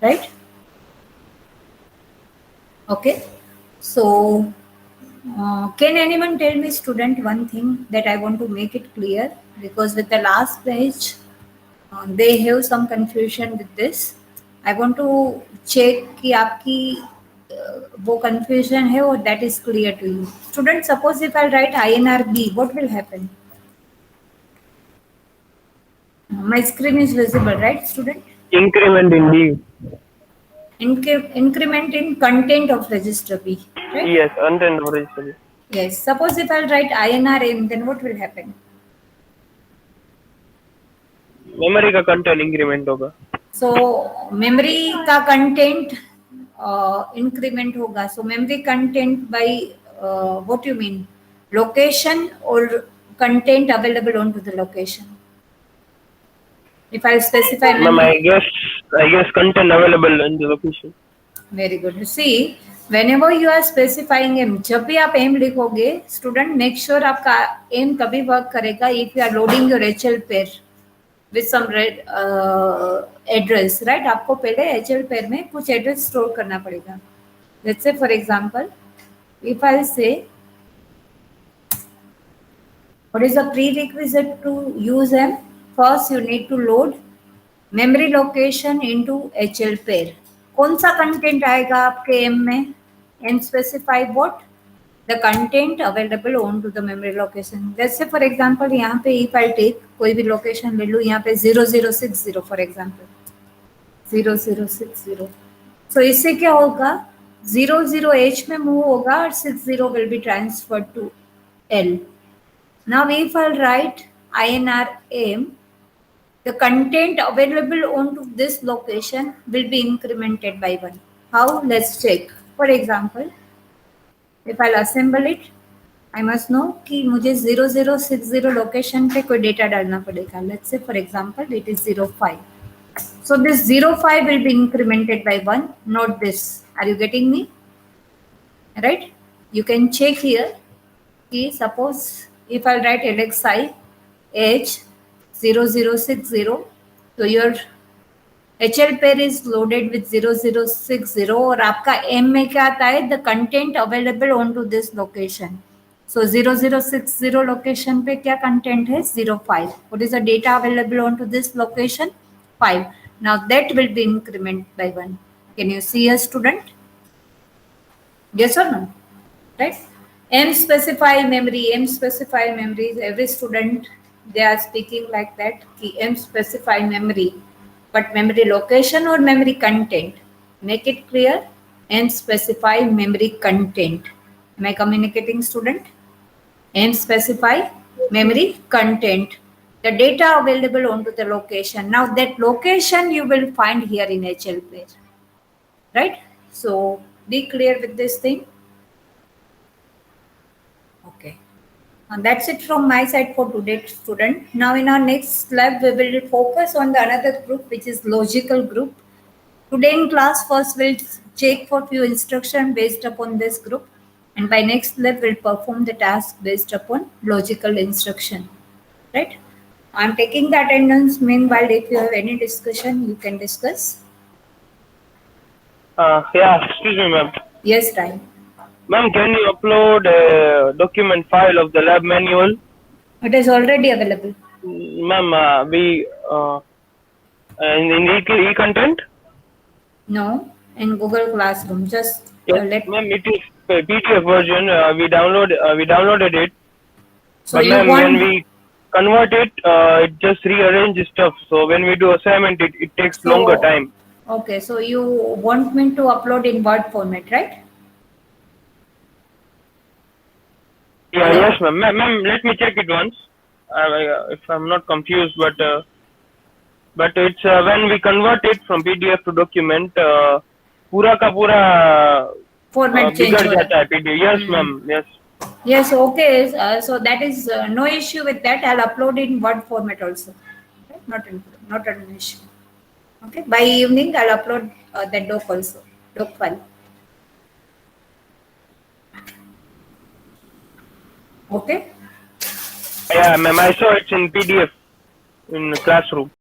Speaker 1: right? Okay, so can anyone tell me, student, one thing that I want to make it clear, because with the last batch they have some confusion with this. I want to check कि आपकी वो confusion है और that is clear to you. Student, suppose if I write INRB, what will happen? My screen is visible, right, student?
Speaker 2: Increment in D.
Speaker 1: Increment in content of register B, right?
Speaker 2: Yes, content of register B.
Speaker 1: Yes. Suppose if I write INRM, then what will happen?
Speaker 2: Memory का content increment होगा.
Speaker 1: So memory का content increment होगा. So memory content by what you mean? Location or content available onto the location? If I specify
Speaker 2: Ma'am,
Speaker 1: memory.
Speaker 2: I guess content available in the location.
Speaker 1: Very good. You see, whenever you are specifying aim, जब भी आप aim लिखोगे, student make sure आपका aim तभी work करेगा if you are loading your HL pair with some address, right? आपको पहले HL pair में कुछ address store करना पड़ेगा. Let's say for example, if I say what is the prerequisite to use M? First you need to load memory location into HL pair. कौन सा content आएगा आपके एम में? M specify what? The content available on to the memory location. जैसे for example यहाँ पे if I take कोई भी लोकेशन ले लूँ, यहाँ पे 0060 फॉर एग्जांपल 0060. सो इससे क्या होगा? 00H में मूव होगा और 60 will be transferred to L. Now if I write INR M, the content available onto this location will be incremented by 1. How? Let's check. For example, if I'll assemble it, I must know कि मुझे 0060 location पे कोई data डालना पड़ेगा. Let's say for example it is 05. So this 05 will be incremented by 1, not this. Are you getting me? Right? You can check here. कि suppose if I'll write LXI H 0060, so your HL pair is loaded with 0060 और आपका M में क्या आता है? The content available onto this location. So 0060 location पे क्या content है? 05. What is the data available onto this location? 5. Now that will be increment by 1. Can you see a student? Yes or no? Right? M specify memory, M specify memories. Every student, they are speaking like that कि M specify memory, but memory location or memory content? Make it clear. M specify memory content. Am I communicating, student? M specify memory content, the data available onto the location. Now that location you will find here in HL pair, right? So be clear with this thing. Okay. And that's it from my side for today, student. Now in our next lab, we will focus on the another group, which is logical group. Today in class, first we'll check for few instruction based upon this group. and by next step we'll perform the task based upon logical instruction, right? I'm taking the attendance. Meanwhile, if you have any discussion, you can discuss.
Speaker 2: Yeah, excuse me, ma'am.
Speaker 1: Yes, Ryan.
Speaker 2: Ma'am, can you upload a document file of the lab manual?
Speaker 1: It is already available.
Speaker 2: Ma'am, we in e-content?
Speaker 1: No, in Google Classroom. Just
Speaker 2: Yes,
Speaker 1: let.
Speaker 2: ma'am. It is a PDF version. We downloaded it,
Speaker 1: So
Speaker 2: but
Speaker 1: you
Speaker 2: ma'am, when
Speaker 1: want.
Speaker 2: we convert it, it just rearranges stuff. So when we do assignment, it takes longer
Speaker 1: So
Speaker 2: time.
Speaker 1: okay. So you want me to upload in Word format, right?
Speaker 2: Yeah,
Speaker 1: Hello?
Speaker 2: yes, ma'am. Ma'am, let me check it once. If I'm not confused, but it's when we convert it from PDF to document, पूरा का पूरा
Speaker 1: Format change
Speaker 2: बिगड़
Speaker 1: हो
Speaker 2: जाता
Speaker 1: रहा
Speaker 2: है PDF. Yes,
Speaker 1: है.
Speaker 2: ma'am. Yes.
Speaker 1: Yes, okay. So that is no issue with that. I'll upload in Word format also. Right? Not an issue. Okay. By evening, I'll upload that doc also. Doc file. Okay.
Speaker 2: Yeah, ma'am. I saw it's in PDF in classroom.